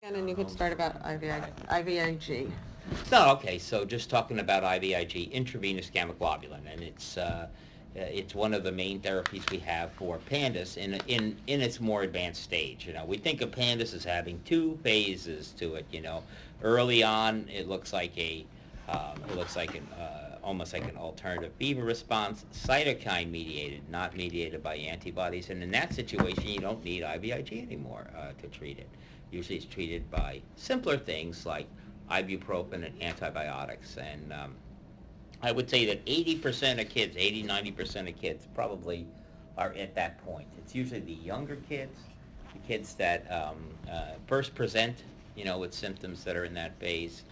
And then you could start about IVIG. No, okay, so just talking about IVIG, intravenous gamma globulin, and it's one of the main therapies we have for pandas in its more advanced stage. We think of pandas as having two phases to it. Early on, it looks like an almost like an alternative fever response, cytokine mediated, not mediated by antibodies. And in that situation, you don't need IVIG anymore to treat it. Usually, it's treated by simpler things like ibuprofen and antibiotics. And I would say that 80% of kids, 80-90% of kids probably are at that point. It's usually the younger kids, the kids that first present, with symptoms that are in that phase,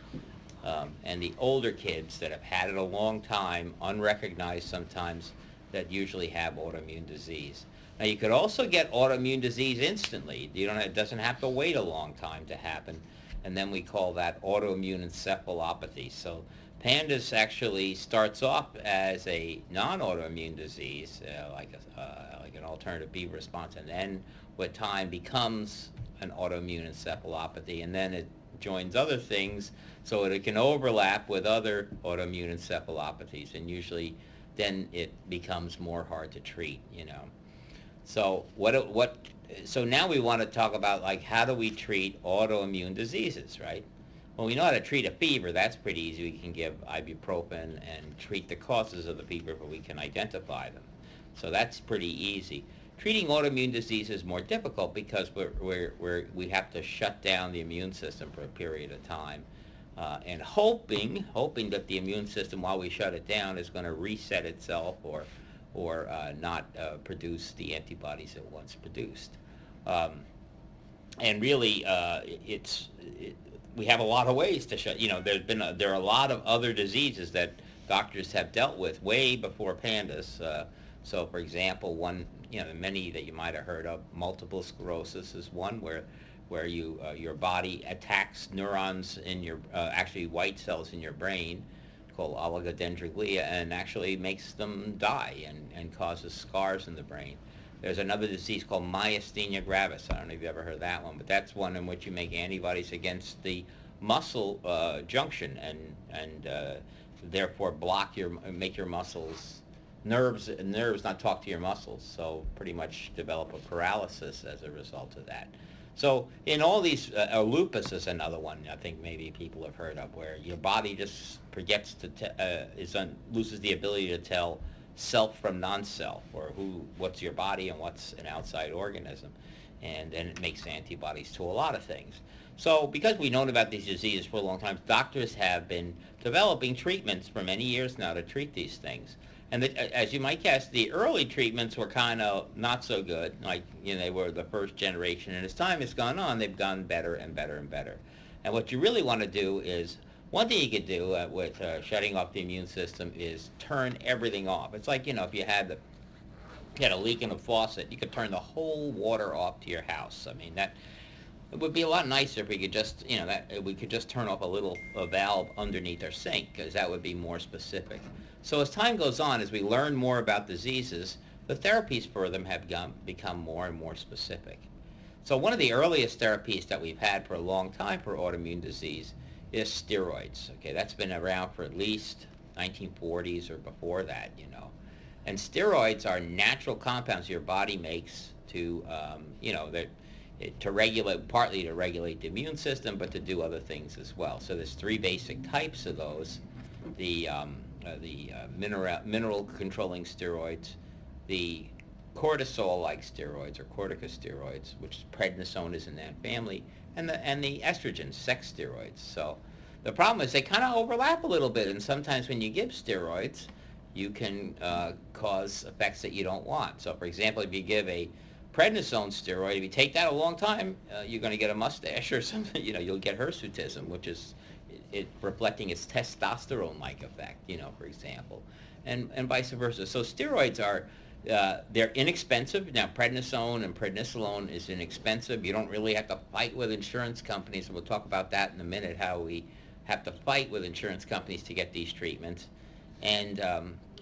and the older kids that have had it a long time, unrecognized sometimes, that usually have autoimmune disease. Now, you could also get autoimmune disease instantly. It doesn't have to wait a long time to happen. And then we call that autoimmune encephalopathy. So pandas actually starts off as a non-autoimmune disease, like an alternative B response, and then with time becomes an autoimmune encephalopathy, and then it joins other things so that it can overlap with other autoimmune encephalopathies, and usually then it becomes more hard to treat. So so now we want to talk about, like, how do we treat autoimmune diseases, right? Well, we know how to treat a fever. That's pretty easy. We can give ibuprofen and treat the causes of the fever, but we can identify them. So that's pretty easy. Treating autoimmune disease is more difficult because we have to shut down the immune system for a period of time, and hoping that the immune system, while we shut it down, is going to reset itself or not produce the antibodies it once produced. And really, we have a lot of ways to shut. There are a lot of other diseases that doctors have dealt with way before pandas. So, for example, many that you might have heard of, multiple sclerosis is one where your body attacks neurons in your actually white cells in your brain, called oligodendroglea, and actually makes them die and causes scars in the brain. There's another disease called myasthenia gravis. I don't know if you've ever heard of that one, but that's one in which you make antibodies against the muscle junction and therefore make your muscles, nerves not talk to your muscles, so pretty much develop a paralysis as a result of that. So in all these, lupus is another one I think maybe people have heard of, where your body just forgets to loses the ability to tell self from non-self, or what's your body and what's an outside organism, and then it makes antibodies to a lot of things. So because we've known about these diseases for a long time, doctors have been developing treatments for many years now to treat these things. And as you might guess, the early treatments were kind of not so good. Like, they were the first generation. And as time has gone on, they've gotten better and better and better. And what you really want to do is, one thing you could do with shutting off the immune system is turn everything off. It's like, if you had a leak in a faucet, you could turn the whole water off to your house. I mean, it would be a lot nicer if we could just, we could just turn off a valve underneath our sink, because that would be more specific. So as time goes on, as we learn more about diseases, the therapies for them have become more and more specific. So one of the earliest therapies that we've had for a long time for autoimmune disease is steroids. Okay, that's been around for at least 1940s or before that, And steroids are natural compounds your body makes to, partly to regulate the immune system, but to do other things as well. So there's three basic types of those: the mineral controlling steroids, the cortisol-like steroids or corticosteroids, which prednisone is in that family, and the estrogen, sex steroids. So the problem is they kind of overlap a little bit, and sometimes when you give steroids, you can cause effects that you don't want. So, for example, if you give a prednisone steroid, if you take that a long time, you're going to get a mustache or something. You'll get hirsutism, which is reflecting its testosterone-like effect, for example, and vice versa. So steroids are they're inexpensive. Now, prednisone and prednisolone is inexpensive. You don't really have to fight with insurance companies, and we'll talk about that in a minute, how we have to fight with insurance companies to get these treatments. And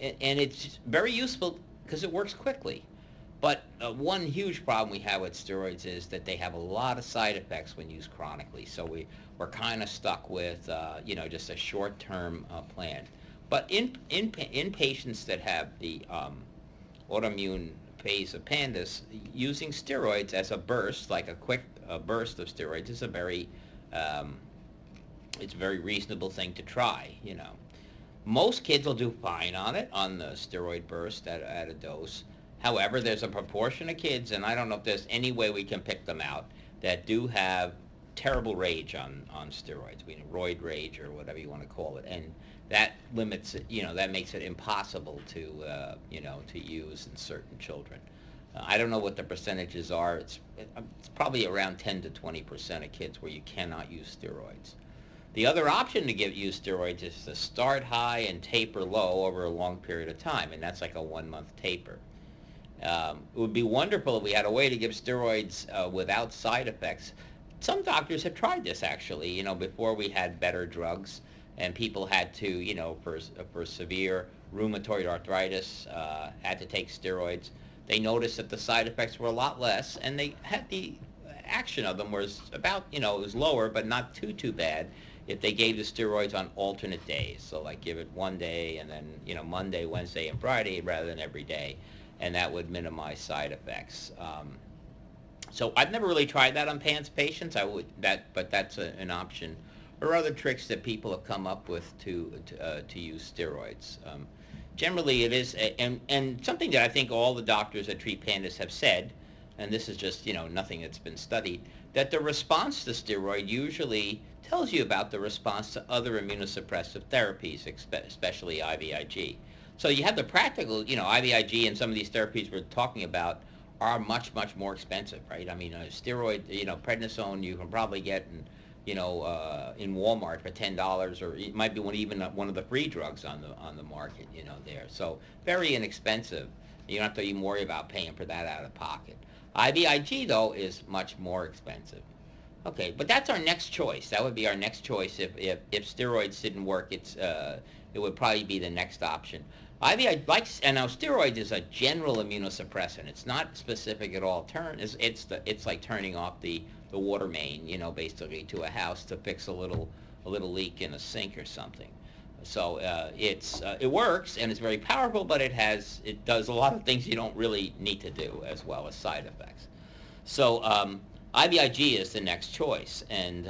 it's very useful because it works quickly. But one huge problem we have with steroids is that they have a lot of side effects when used chronically. So we're kind of stuck with, just a short-term plan. But in patients that have the autoimmune phase of PANDAS, using steroids as a burst, like a quick burst of steroids, is it's a very reasonable thing to try. Most kids will do fine on the steroid burst at a dose. However, there's a proportion of kids, and I don't know if there's any way we can pick them out, that do have terrible rage on steroids, roid rage or whatever you want to call it, and that limits it, that makes it impossible to use in certain children. I don't know what the percentages are. It's probably around 10 to 20% of kids where you cannot use steroids. The other option to use steroids is to start high and taper low over a long period of time, and that's like a 1-month taper. It would be wonderful if we had a way to give steroids without side effects. Some doctors have tried this, actually, before we had better drugs, and people had to, for severe rheumatoid arthritis, had to take steroids. They noticed that the side effects were a lot less, and they had the action of them was about, it was lower, but not too bad if they gave the steroids on alternate days. So like give it one day and then, Monday, Wednesday, and Friday rather than every day. And that would minimize side effects. So I've never really tried that on PANS patients. But that's an option, or other tricks that people have come up with to use steroids. Generally, it is, and something that I think all the doctors that treat PANDAS have said, and this is just nothing that's been studied, that the response to steroid usually tells you about the response to other immunosuppressive therapies, especially IVIG. So you have the practical, IVIG and some of these therapies we're talking about are much more expensive, right? I mean, a steroid, prednisone you can probably get in Walmart for $10, or it might be even one of the free drugs on the market, there. So very inexpensive. You don't have to even worry about paying for that out of pocket. IVIG though is much more expensive. Okay, but that's our next choice. That would be our next choice if steroids didn't work. It would probably be the next option. IVIG, and now steroids is a general immunosuppressant. It's not specific at all. It's like turning off the water main, basically to a house to fix a little leak in a sink or something. So it works and it's very powerful, but it does a lot of things you don't really need to do, as well as side effects. So IVIG is the next choice, and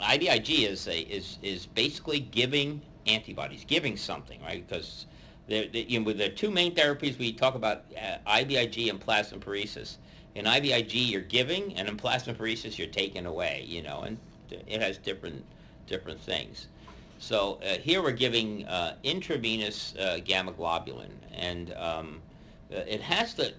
IVIG is basically giving antibodies, giving something, right? Because the two main therapies we talk about, IVIG and plasmapheresis. In IVIG you're giving, and in plasmapheresis you're taking away, and it has different things. So here we're giving intravenous gamma globulin, and it has to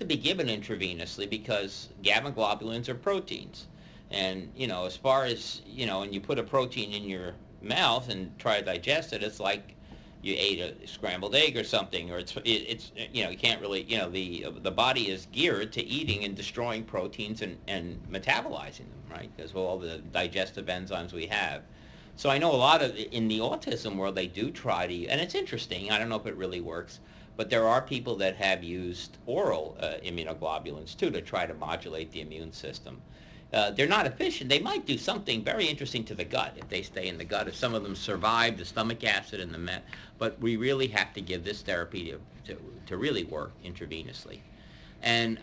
be given intravenously because gamma globulins are proteins, and as far as and you put a protein in your mouth and try to digest it, it's like you ate a scrambled egg or something, or it's you can't really, the body is geared to eating and destroying proteins and metabolizing them, right? Because of all the digestive enzymes we have. So I know a lot of, in the autism world, they do try to, and it's interesting, I don't know if it really works, but there are people that have used oral immunoglobulins too to try to modulate the immune system. They're not efficient. They might do something very interesting to the gut if they stay in the gut, if some of them survive the stomach acid and the but we really have to give this therapy to really work intravenously. And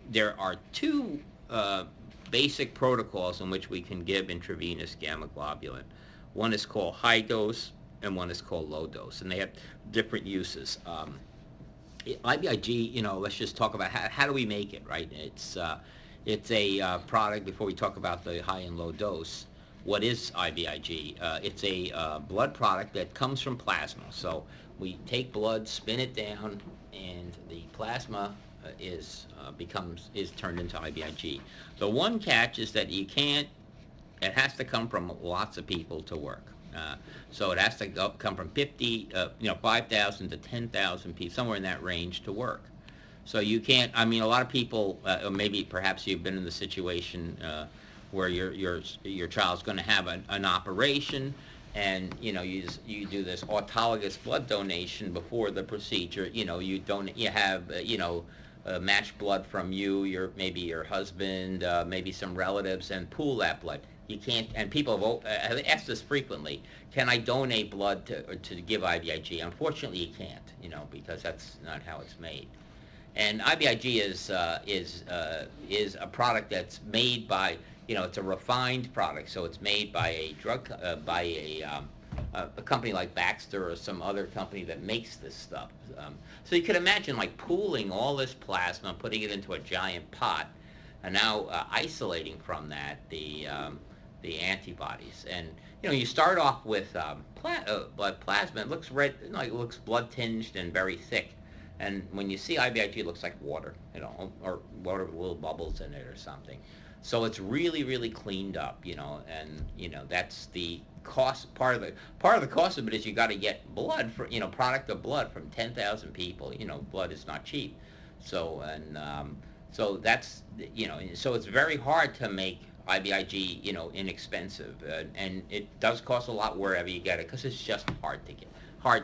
there are two basic protocols in which we can give intravenous gamma globulin. One is called high dose and one is called low dose, and they have different uses. IVIG, let's just talk about how do we make it, right? It's a product, before we talk about the high and low dose. What is IVIG? It's a blood product that comes from plasma. So we take blood, spin it down, and the plasma is turned into IVIG. The one catch is that it has to come from lots of people to work. So it has to come from 5,000 to 10,000 people, somewhere in that range, to work. So you can't, a lot of people, maybe perhaps you've been in the situation where your child's going to have an operation, and you do this autologous blood donation before the procedure. You have match blood from you, maybe your husband, maybe some relatives, and pool that blood. You can't, and people have asked this frequently. Can I donate blood to give IVIG? Unfortunately, you can't, because that's not how it's made. And IVIG is a product that's made by, it's a refined product, so it's made by a company like Baxter or some other company that makes this stuff. So you could imagine like pooling all this plasma, putting it into a giant pot, and now isolating from that the antibodies. And you start off with blood plasma. It looks red, it looks blood tinged and very thick. And when you see IVIG, it looks like water, or water with little bubbles in it or something. So it's really, really cleaned up, and that's the cost. Part of the cost of it is you got to get blood for, product of blood from 10,000 people. Blood is not cheap. So so that's so it's very hard to make IVIG inexpensive, and it does cost a lot wherever you get it because it's just hard to get.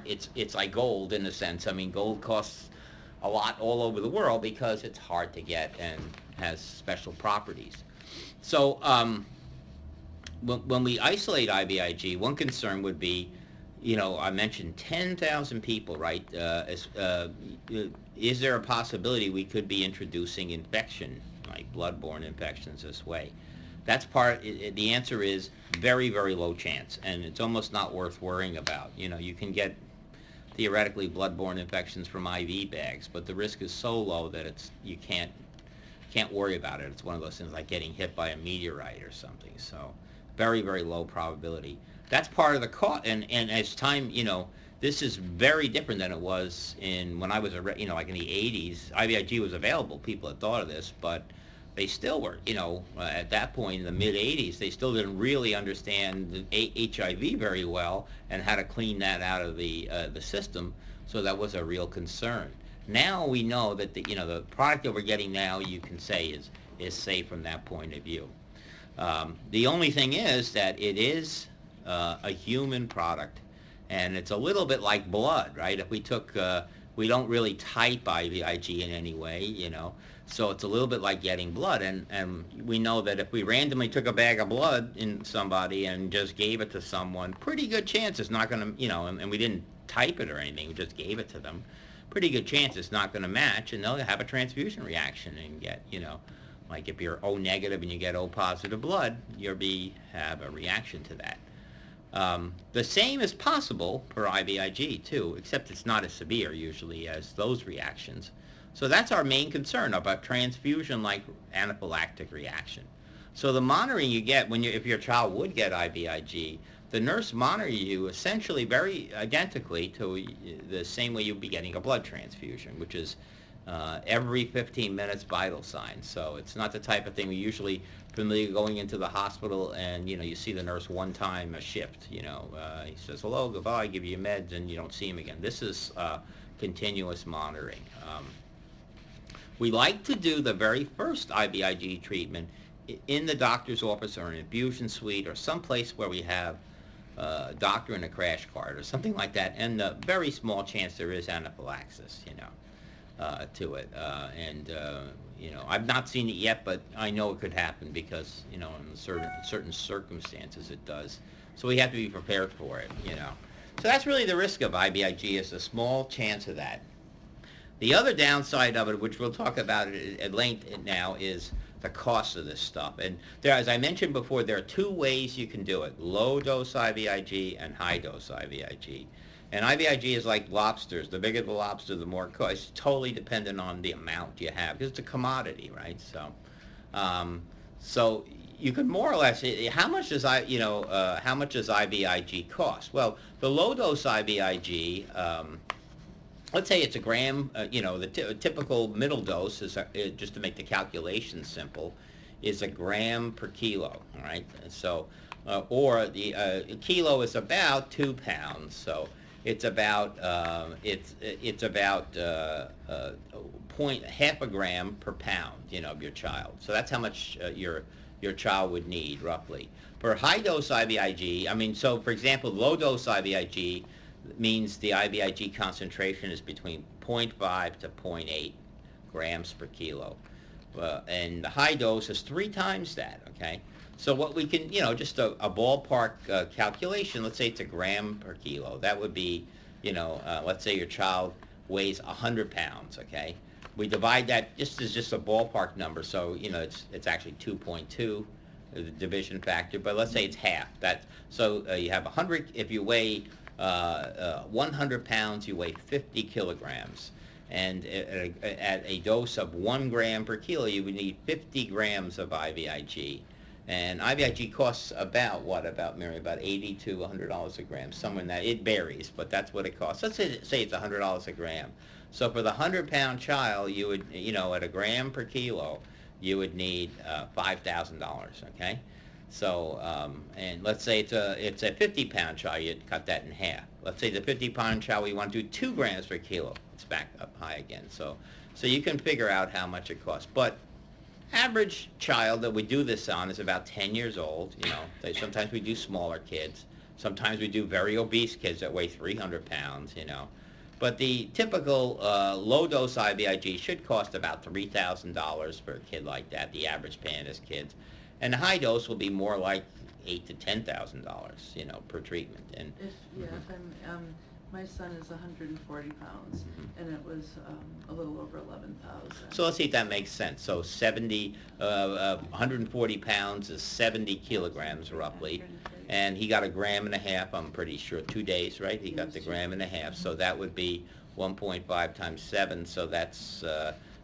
It's like gold in a sense. I mean, gold costs a lot all over the world because it's hard to get and has special properties. So when we isolate IVIG, one concern would be, I mentioned 10,000 people, right? Is there a possibility we could be introducing infection, like bloodborne infections, this way? That's the answer is very, very low chance, and it's almost not worth worrying about. You can get theoretically bloodborne infections from IV bags, but the risk is so low that you can't worry about it. It's one of those things like getting hit by a meteorite or something. So very, very low probability. That's part of the cost, and as time, this is very different than it was when I was like in the 80s. IVIG was available. People had thought of this, but they still were, at that point in the mid-'80s, they still didn't really understand the HIV very well and how to clean that out of the system, so that was a real concern. Now we know that the product that we're getting now, you can say is safe from that point of view. The only thing is that it is a human product, and it's a little bit like blood, right? If we don't really type IVIG in any way, so it's a little bit like getting blood, and we know that if we randomly took a bag of blood in somebody and just gave it to someone, pretty good chance it's not going to, and we didn't type it or anything, we just gave it to them, pretty good chance it's not going to match, and they'll have a transfusion reaction and get, like if you're O negative and you get O positive blood, you'll have a reaction to that. The same is possible for IVIG too, except it's not as severe usually as those reactions. So that's our main concern about transfusion-like anaphylactic reaction. So the monitoring you get if your child would get IVIG, the nurse monitors you essentially very identically to the same way you'd be getting a blood transfusion, which is every 15 minutes vital signs. So it's not the type of thing we usually familiar going into the hospital and you see the nurse one time a shift. He says hello, goodbye, give you your meds, and you don't see him again. This is continuous monitoring. We like to do the very first IVIG treatment in the doctor's office or an infusion suite or someplace where we have a doctor in a crash cart or something like that, and the very small chance there is anaphylaxis, to it. I've not seen it yet, but I know it could happen because, in certain circumstances it does. So we have to be prepared for it, So that's really the risk of IVIG, is a small chance of that. The other downside of it, which we'll talk about at length now, is the cost of this stuff. And as I mentioned before, there are two ways you can do it: low-dose IVIG and high-dose IVIG. And IVIG is like lobsters. The bigger the lobster, the more cost. It's totally dependent on the amount you have, because it's a commodity, right? So you could more or less, how much does IVIG cost? Well, the low-dose IVIG, let's say it's a gram, the typical middle dose is, just to make the calculation simple, is a gram per kilo, all right? So, or the kilo is about 2 pounds, so it's about half a gram per pound, of your child. So that's how much your your child would need, roughly. For high-dose IVIG, so for example, low-dose IVIG means the IVIG concentration is between 0.5 to 0.8 grams per kilo. And the high dose is 3 times that, okay? So what we can, just a ballpark calculation, let's say it's a gram per kilo. That would be, let's say your child weighs 100 pounds, okay? We divide that, just as just a ballpark number, so, it's actually 2.2, the division factor, but let's say it's half. So you have 100, if you weigh 100 pounds, you weigh 50 kilograms. And at a dose of 1 gram per kilo, you would need 50 grams of IVIG. And IVIG costs about Mary, about $80 to $100 a gram, somewhere in that. It varies, but that's what it costs. Let's say it's $100 a gram. So for the 100-pound child, you would, at a gram per kilo, you would need $5,000, okay? So, and let's say it's a 50-pound child, you'd cut that in half. Let's say the 50-pound child, we want to do 2 grams per kilo. It's back up high again. So you can figure out how much it costs. But average child that we do this on is about 10 years old. Sometimes we do smaller kids. Sometimes we do very obese kids that weigh 300 pounds, But the typical low-dose IVIG should cost about $3,000 for a kid like that, the average PANDAS kids. And the high dose will be more like $8,000 to $10,000, per treatment. And my son is 140 pounds, and it was a little over 11,000. So let's see if that makes sense. So 140 pounds is 70 kilograms roughly, and he got 1.5 grams, I'm pretty sure, 2 days, right? He got the 1.5 grams, so that would be 1.5 times 7, so that's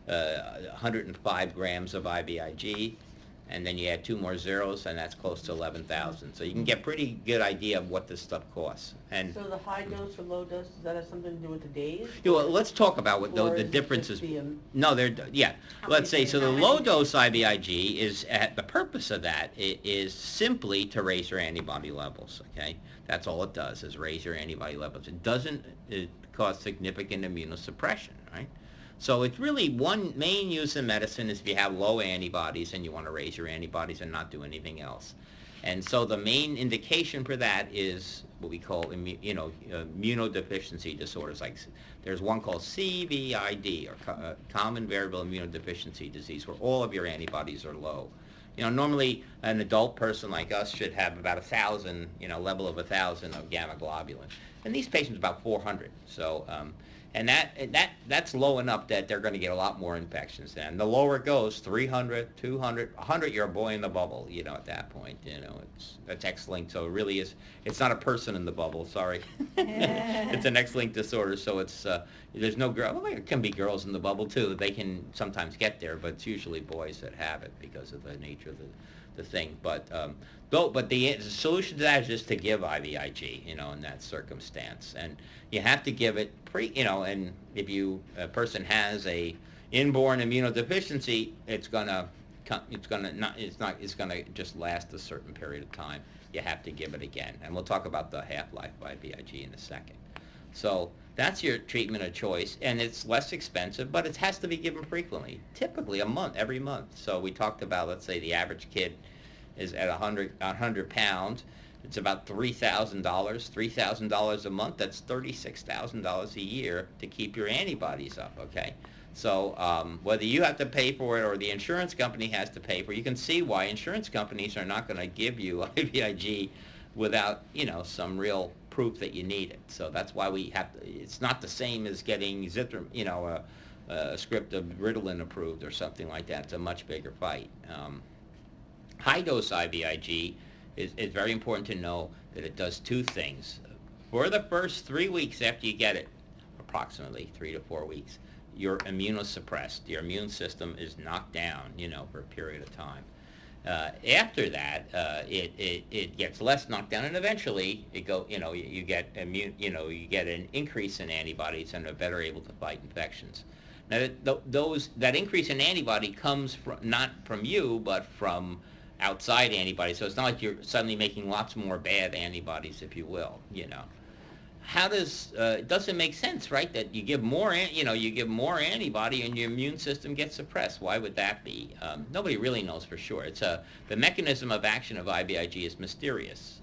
105 grams of IVIG. And then you add 2 more zeros, and that's close to 11,000. So you can get pretty good idea of what this stuff costs. And So the high dose or low dose, does that have something to do with the days? well, let's talk about what the differences. No, let's say so. The low dose IVIG is the purpose of that is simply to raise your antibody levels. Okay, that's all it does is raise your antibody levels. It doesn't cause significant immunosuppression, right? So it's really one main use in medicine is if you have low antibodies and you want to raise your antibodies and not do anything else. And so the main indication for that is what we call immunodeficiency disorders. Like there's one called CVID, or common variable immunodeficiency disease, where all of your antibodies are low. Normally an adult person like us should have about 1,000, level of 1,000 of gamma globulin, and these patients about 400. So. And that's low enough that they're going to get a lot more infections then. The lower it goes, 300, 200, 100, you're a boy in the bubble, at that point. That's X-linked, so it really is, it's not a person in the bubble, sorry. It's an X-linked disorder, so it's, there's no girl, well, there can be girls in the bubble too. They can sometimes get there, but it's usually boys that have it because of the nature of the thing. But the solution to that is just to give IVIG, in that circumstance. And you have to give it and if a person has a inborn immunodeficiency, it's gonna just last a certain period of time. You have to give it again. And we'll talk about the half-life of IVIG in a second. So that's your treatment of choice, and it's less expensive, but it has to be given frequently, typically every month. So we talked about, let's say the average kid is at 100 pounds. It's about $3,000 a month. That's $36,000 a year to keep your antibodies up, okay? So whether you have to pay for it or the insurance company has to pay for it, you can see why insurance companies are not going to give you IVIG without, some real proof that you need it. So that's why we have to, it's not the same as getting a script of Ritalin approved or something like that. It's a much bigger fight. High-dose IVIG is very important to know that it does 2 things. For the first 3 weeks after you get it, approximately 3 to 4 weeks, you're immunosuppressed. Your immune system is knocked down, for a period of time. After that, it gets less knocked down, and eventually you get you get an increase in antibodies and are better able to fight infections. Now that increase in antibody comes not from you, but from outside antibodies. So it's not like you're suddenly making lots more bad antibodies, if you will. how does it doesn't make sense, right? That you give more, you give more antibody and your immune system gets suppressed. Why would that be? Nobody really knows for sure. It's the mechanism of action of IVIG is mysterious.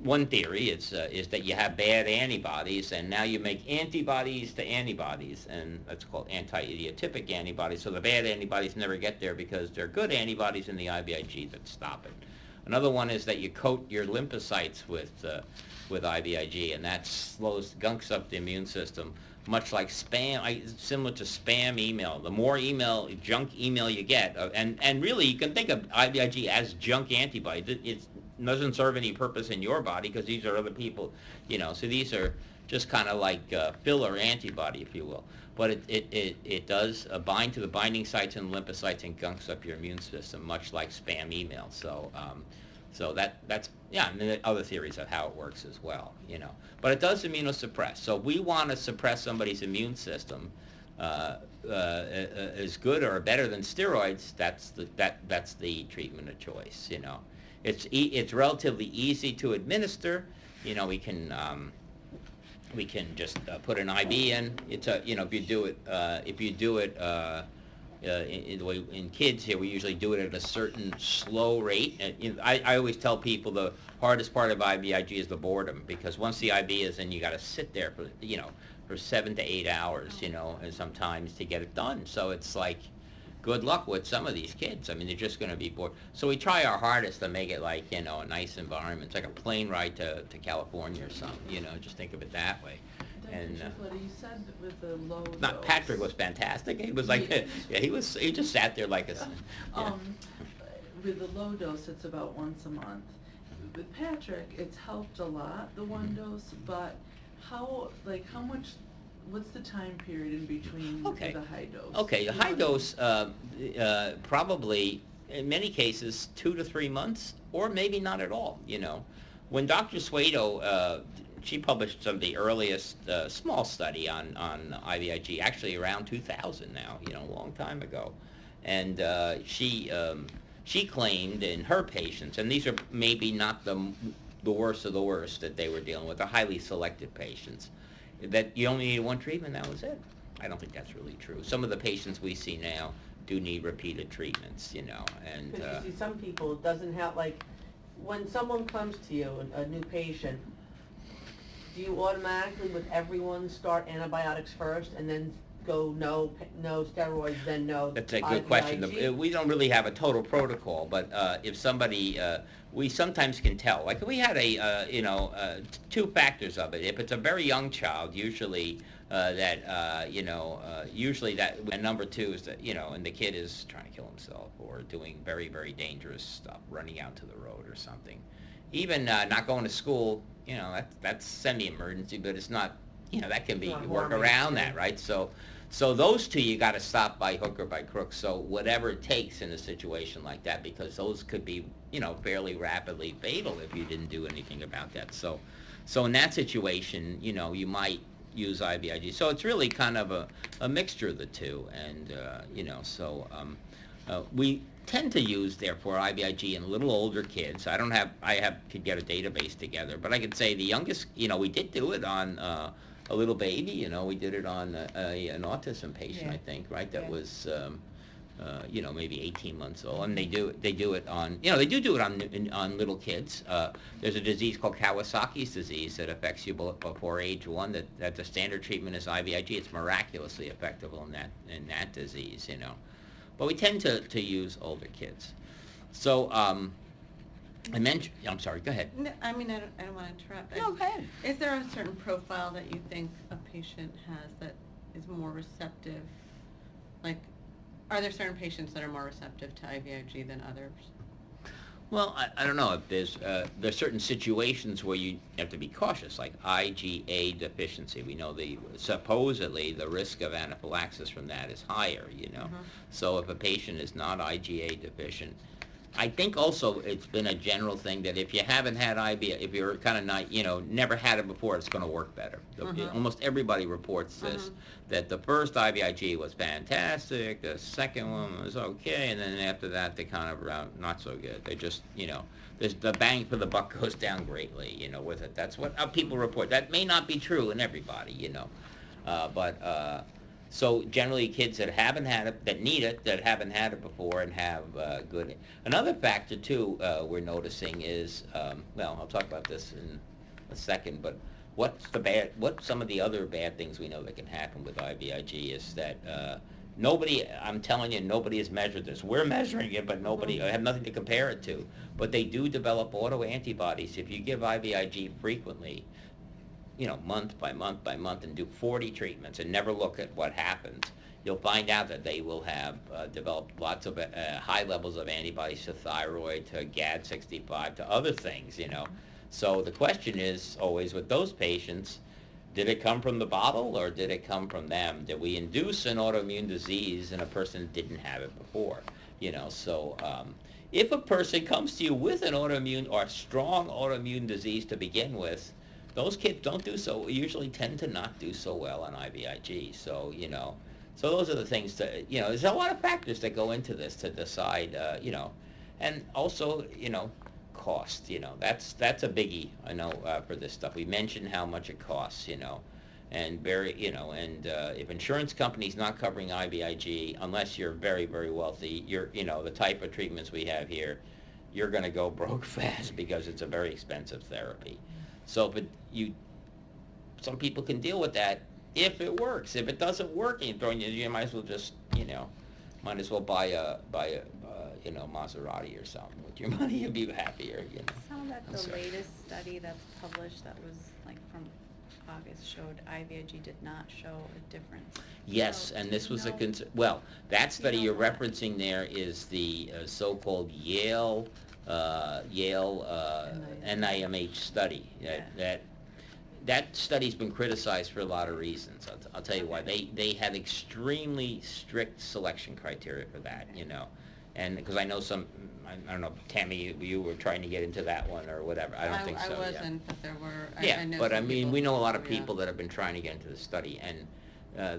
One theory is that you have bad antibodies, and now you make antibodies to antibodies, and that's called anti-idiotypic antibodies. So the bad antibodies never get there because they're good antibodies in the IVIG that stop it. Another one is that you coat your lymphocytes with IVIG, and that gunks up the immune system, much like spam, similar to spam email. The more junk email you get, and really you can think of IVIG as junk antibody. It doesn't serve any purpose in your body because these are other people, so these are just kind of like filler antibody, if you will. But it does bind to the binding sites and lymphocytes and gunks up your immune system, much like spam email. So that's and then other theories of how it works as well, But it does immunosuppress. So we want to suppress somebody's immune system as good or better than steroids. That's the treatment of choice, It's relatively easy to administer. We can just put an IV in. It's if you do it in kids here, we usually do it at a certain slow rate. And I always tell people the hardest part of IVIG is the boredom, because once the IV is in, you got to sit there for 7 to 8 hours, and sometimes to get it done. So it's like, good luck with some of these kids. I mean, they're just going to be bored. So we try our hardest to make it like, a nice environment. It's like a plane ride to California or something, just think of it that way. And Trifiletti, you said with the low not dose. Patrick was fantastic. He was like, he just sat there like a. Yeah. With the low dose, it's about once a month. With Patrick, it's helped a lot, the one dose, but how much, what's the time period in between the high dose? Okay, the high dose, probably, in many cases, 2 to 3 months, or maybe not at all, When Dr. Suedo, she published some of the earliest small study on IVIG, actually around 2000 now, a long time ago. And she claimed in her patients, and these are maybe not the worst of the worst that they were dealing with, they're highly selected patients, that you only need one treatment, that was it. I don't think that's really true. Some of the patients we see now do need repeated treatments, and... Because you see, some people, it doesn't have, when someone comes to you, a new patient, do you automatically, with everyone, start antibiotics first and then go no steroids, then no That's a good question. We don't really have a total protocol, but if somebody, we sometimes can tell. Like we had two factors of it. If it's a very young child, usually usually that, and number two is that, and the kid is trying to kill himself or doing very, very dangerous stuff, running out to the road or something. Even not going to school, that's semi-emergency, but it's not, that can be work around that, right? So those two you got to stop by hook or by crook. So whatever it takes in a situation like that, because those could be, fairly rapidly fatal if you didn't do anything about that. So in that situation, you might use IVIG. So it's really kind of a mixture of the two, and we tend to use, therefore, IVIG in little older kids. Could get a database together, but I could say the youngest, we did do it on a little baby, we did it on an autism patient, I think, right? That was, maybe 18 months old, and they do it on, they do it on little kids. There's a disease called Kawasaki's disease that affects you before age 1. That the standard treatment is IVIG. It's miraculously effective in that disease, But we tend to use older kids. So I'm sorry, go ahead. No, I mean, I don't want to interrupt. No, go ahead. Is there a certain profile that you think a patient has that is more receptive? Like, are there certain patients that are more receptive to IVIG than others? Well, I don't know. If there's certain situations where you have to be cautious, like IgA deficiency. We know supposedly the risk of anaphylaxis from that is higher, So if a patient is not IgA deficient, I think also it's been a general thing that if you haven't had if you're kind of not, never had it before, it's going to work better. Almost everybody reports this, that the first IVIG was fantastic, the second one was okay, and then after that they kind of not so good. They just, the bang for the buck goes down greatly, with it. That's what people report. That may not be true in everybody, but so generally kids that haven't had it, that need it, that haven't had it before and have good. Another factor too we're noticing is, well, I'll talk about this in a second, but what's some of the other bad things we know that can happen with IVIG is that I'm telling you, nobody has measured this. We're measuring it, but nobody, I have nothing to compare it to. But they do develop autoantibodies if you give IVIG frequently, month by month by month, and do 40 treatments and never look at what happens, you'll find out that they will have developed lots of high levels of antibodies to thyroid, to GAD65, to other things, So the question is always with those patients, did it come from the bottle or did it come from them? Did we induce an autoimmune disease in a person that didn't have it before? So if a person comes to you with an autoimmune or strong autoimmune disease to begin with, those kids usually tend to not do so well on IVIG. So, so those are the things that, there's a lot of factors that go into this to decide, and also, cost, that's a biggie, I know, for this stuff. We mentioned how much it costs, and if insurance company's not covering IVIG, unless you're very, very wealthy, the type of treatments we have here, you're going to go broke fast because it's a very expensive therapy. So some people can deal with that if it works. If it doesn't work, you might as well just, buy a Maserati or something with your money and be happier, Saw that the latest study that's published that was like from August showed IVIG did not show a difference. Yes, So, and this was a no. concern. Well, that study know you're what? referencing there is the so-called Yale NIMH study. That study's been criticized for a lot of reasons. I'll tell you why. They had extremely strict selection criteria for that, and because I know I don't know, Tammy, you were trying to get into that one or whatever. I don't think so. I wasn't, but there were. Yeah, I know but I some mean, people we know a lot who- of people that have been trying to get into the study, and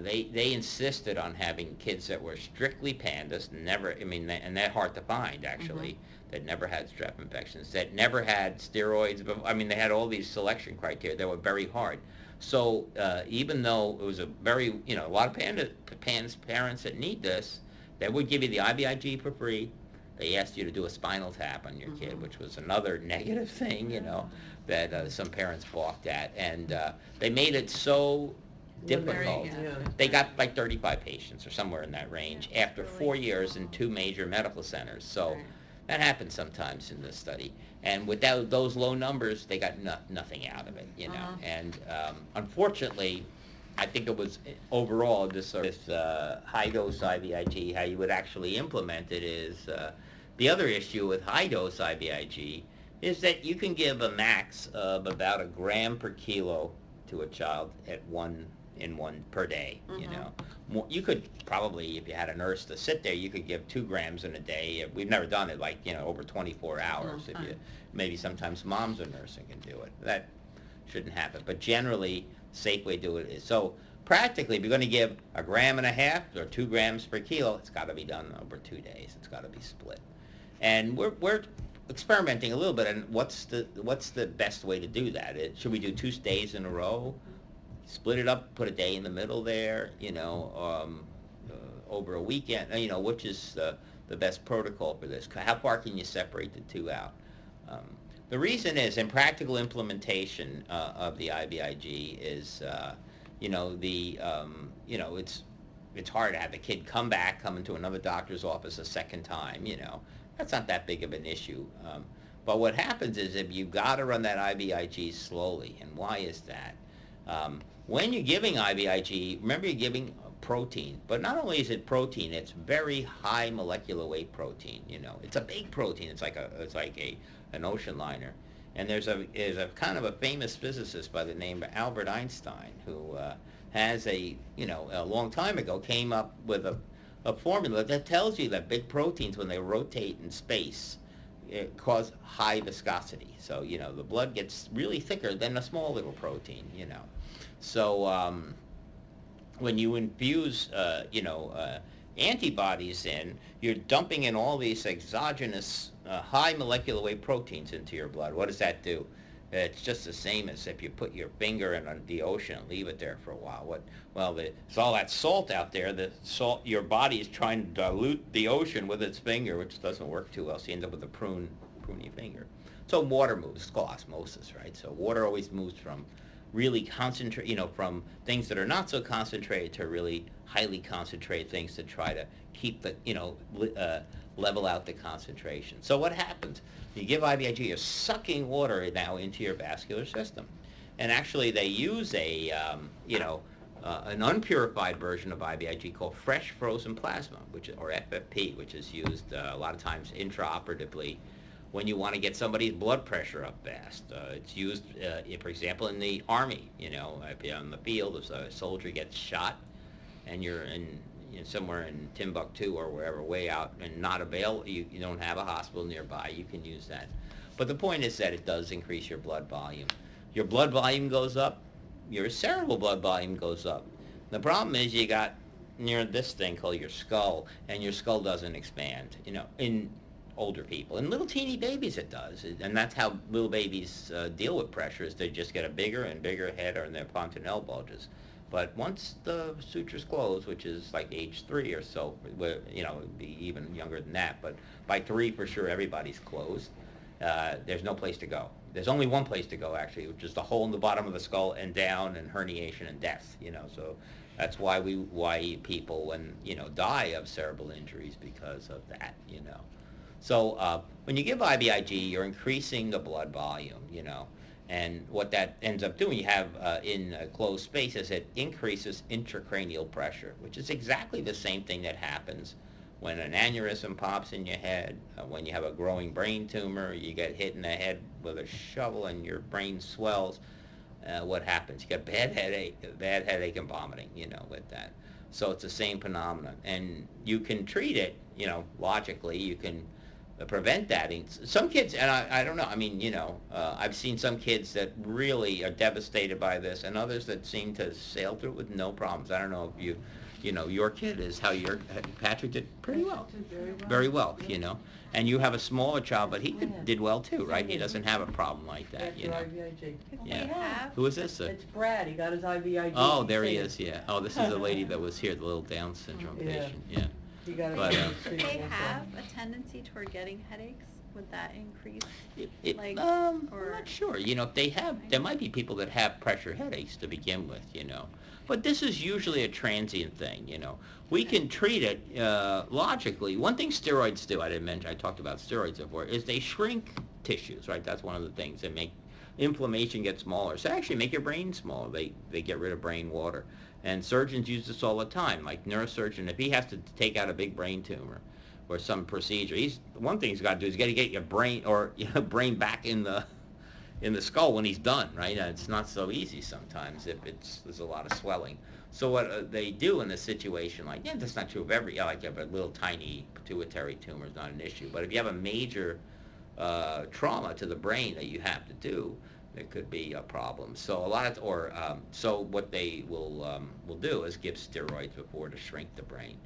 they insisted on having kids that were strictly pandas, and they're hard to find actually, that never had strep infections, that never had steroids. They had all these selection criteria that were very hard. So even though it was a very, a lot of parents that need this, they would give you the IVIG for free. They asked you to do a spinal tap on your kid, which was another negative thing, that some parents balked at. And they made it so difficult. They got like 35 patients or somewhere in that range after 4 years in 2 major medical centers. So that happens sometimes in this study. And without those low numbers, they got nothing out of it, And unfortunately, I think it was overall this high-dose IVIG, how you would actually implement it is, the other issue with high-dose IVIG is that you can give a max of about 1 gram per kilo to a child in one per day, You could probably, if you had a nurse to sit there, you could give 2 grams in a day. We've never done it over 24 hours. Maybe sometimes moms are nursing can do it. That shouldn't happen. But generally, safe way to do it is, so practically, if you're going to give 1.5 grams or 2 grams per kilo, it's got to be done over 2 days. It's got to be split. And we're experimenting a little bit, and what's the best way to do that? Should we do 2 days in a row? Split it up, put a day in the middle there, over a weekend, which is the best protocol for this? How far can you separate the two out? The reason is, in practical implementation of the IVIG is, it's hard to have the kid come into another doctor's office a second time, That's not that big of an issue. But what happens is if you've got to run that IVIG slowly, and why is that? When you're giving IVIG, remember you're giving protein, but not only is it protein, it's very high molecular weight protein. It's a big protein. It's like an ocean liner. And there's a kind of a famous physicist by the name of Albert Einstein who has a long time ago came up with a formula that tells you that big proteins, when they rotate in space, cause high viscosity. So, the blood gets really thicker than a small little protein. So, when you infuse, antibodies in, you're dumping in all these exogenous, high molecular weight proteins into your blood. What does that do? It's just the same as if you put your finger in the ocean and leave it there for a while. There's all that salt out there. The salt, your body is trying to dilute the ocean with its finger, which doesn't work too well. So you end up with a pruny finger. So water moves. It's called osmosis, right? So water always moves from really concentrate, from things that are not so concentrated to really highly concentrated things to try to keep the, level out the concentration. So what happens? You give IVIG, you're sucking water now into your vascular system. And actually they use an unpurified version of IVIG called fresh frozen plasma, or FFP, which is used a lot of times intraoperatively when you want to get somebody's blood pressure up fast. It's used, for example, in the Army. If you're on the field, if a soldier gets shot and you're somewhere in Timbuktu or wherever, way out, and you don't have a hospital nearby, you can use that. But the point is that it does increase your blood volume. Your blood volume goes up, your cerebral blood volume goes up. The problem is you got near this thing called your skull, and your skull doesn't expand, in older people. In little teeny babies it does, and that's how little babies deal with pressure, is they just get a bigger and bigger head, or their fontanelle bulges. But once the sutures close, which is like age 3 or so, it'd be even younger than that, but by 3 for sure everybody's closed. There's no place to go. There's only one place to go, actually, which is the hole in the bottom of the skull and down, and herniation and death. So that's why people die of cerebral injuries, because of that. So when you give IVIG, you're increasing the blood volume. And what that ends up doing, you have in closed spaces, it increases intracranial pressure, which is exactly the same thing that happens when an aneurysm pops in your head, when you have a growing brain tumor, you get hit in the head with a shovel and your brain swells. What happens? You get bad headache and vomiting, with that. So it's the same phenomenon. And you can treat it, logically, you can prevent that. Some kids, and I don't know, I've seen some kids that really are devastated by this, and others that seem to sail through it with no problems. I don't know if your kid is how Patrick did pretty well. Did Very well, And you have a smaller child, but he did well too, right? He doesn't have a problem like that, After IVIG. Yeah. Who is this? It's Brad, he got his IVIG. Oh, there he is, yeah. Oh, this is the lady that was here, the little Down syndrome patient, yeah. He got But, it. Do they have a tendency toward getting headaches? Would that increase? I'm not sure. There might be people that have pressure headaches to begin with, But this is usually a transient thing, We can treat it logically. One thing steroids do, I talked about steroids before, is they shrink tissues, right? That's one of the things that make inflammation get smaller. So actually make your brain smaller. They get rid of brain water. And surgeons use this all the time, like neurosurgeon. If he has to take out a big brain tumor or some procedure, one thing he's got to do is got to get your brain brain back in the skull when he's done, right? And it's not so easy sometimes if there's a lot of swelling. So what they do in a situation that's not true of if you have a little tiny pituitary tumor is not an issue, but if you have a major trauma to the brain that you have to do, it could be a problem. So so what they will do is give steroids before to shrink the brain.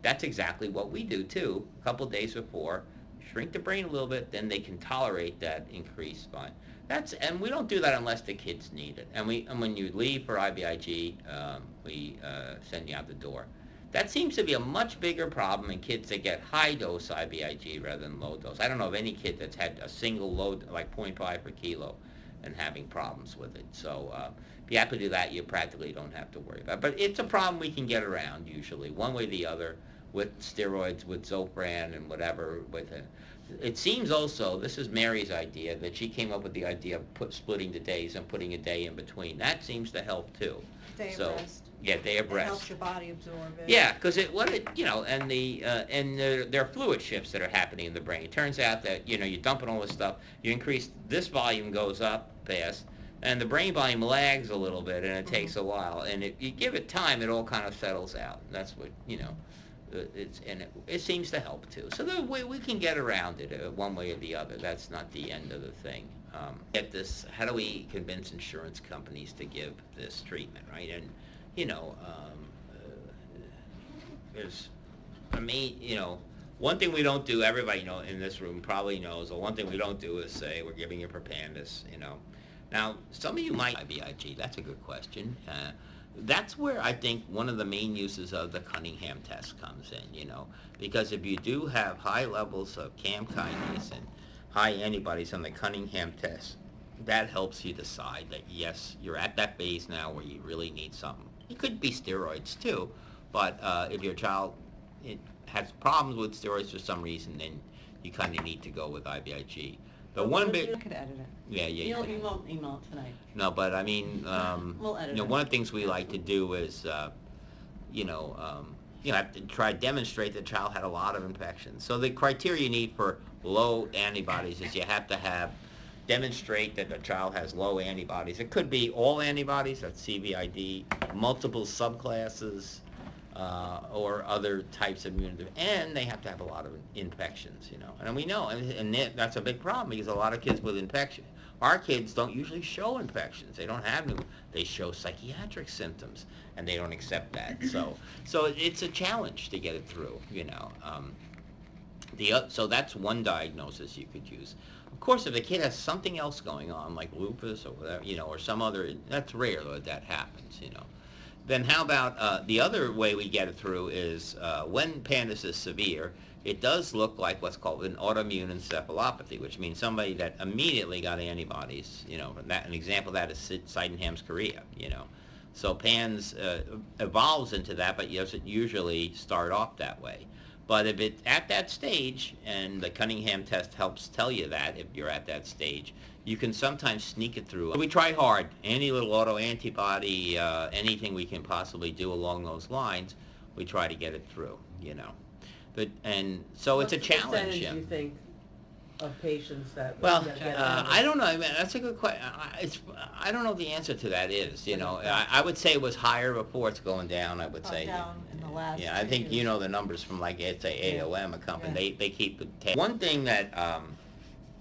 That's exactly what we do too. A couple of days before, shrink the brain a little bit, then they can tolerate that increased fine. And we don't do that unless the kids need it. And when you leave for IVIG, we send you out the door. That seems to be a much bigger problem in kids that get high dose IVIG rather than low dose. I don't know of any kid that's had a single load, like 0.5 per kilo, and having problems with it. So if you have to do that, you practically don't have to worry about it. But it's a problem we can get around usually, one way or the other, with steroids, with Zofran and whatever. It seems also, this is Mary's idea, that she came up with the idea of splitting the days and putting a day in between. That seems to help too. Day of rest. Yeah, day of rest. It helps your body absorb it. Yeah, because and there are fluid shifts that are happening in the brain. It turns out that you're dumping all this stuff. You increase, this volume goes up fast, and the brain volume lags a little bit, and it takes a while. And if you give it time, it all kind of settles out. And that's what it seems to help too. So we can get around it one way or the other. That's not the end of the thing. Get this, how do we convince insurance companies to give this treatment, right? And, there's, one thing we don't do, everybody in this room probably knows, the one thing we don't do is say, we're giving you Propandas, Now, some of you might IVIG, that's a good question. That's where I think one of the main uses of the Cunningham test comes in, because if you do have high levels of CAM kinase and high antibodies on the Cunningham test, that helps you decide that, yes, you're at that phase now where you really need something. It could be steroids too, but if your child has problems with steroids for some reason, then you kind of need to go with IVIG. The one big... You could edit it. Yeah, You could. won't email it tonight. No, but I mean, We'll edit it. one of the things we like to do is, have to try to demonstrate the child had a lot of infections. So the criteria you need for low antibodies is you have to demonstrate that the child has low antibodies. It could be all antibodies, that's CVID, multiple subclasses, or other types of immunity, and they have to have a lot of infections, And we know, and that's a big problem because a lot of kids with infection. Our kids don't usually show infections. They don't have them. They show psychiatric symptoms, and they don't accept that. So it's a challenge to get it through, So that's one diagnosis you could use. Of course, if the kid has something else going on, like lupus or whatever, or some other, that's rare that happens, Then how about the other way we get it through is when PANDAS is severe, it does look like what's called an autoimmune encephalopathy, which means somebody that immediately got antibodies. An example of that is Sydenham's chorea. So PANS evolves into that, but it doesn't usually start off that way. But if it's at that stage, and the Cunningham test helps tell you that if you're at that stage, you can sometimes sneak it through. We try hard. Any little autoantibody, anything we can possibly do along those lines, we try to get it through, So it's a challenge. What percentage do you think of patients that Well, get I don't know. I mean, that's a good question. I don't know the answer to that is. I would say it was higher before. It's going down. I would say. Down in the last. Yeah, I think years. the numbers from like say AOM, a company. They keep the one thing that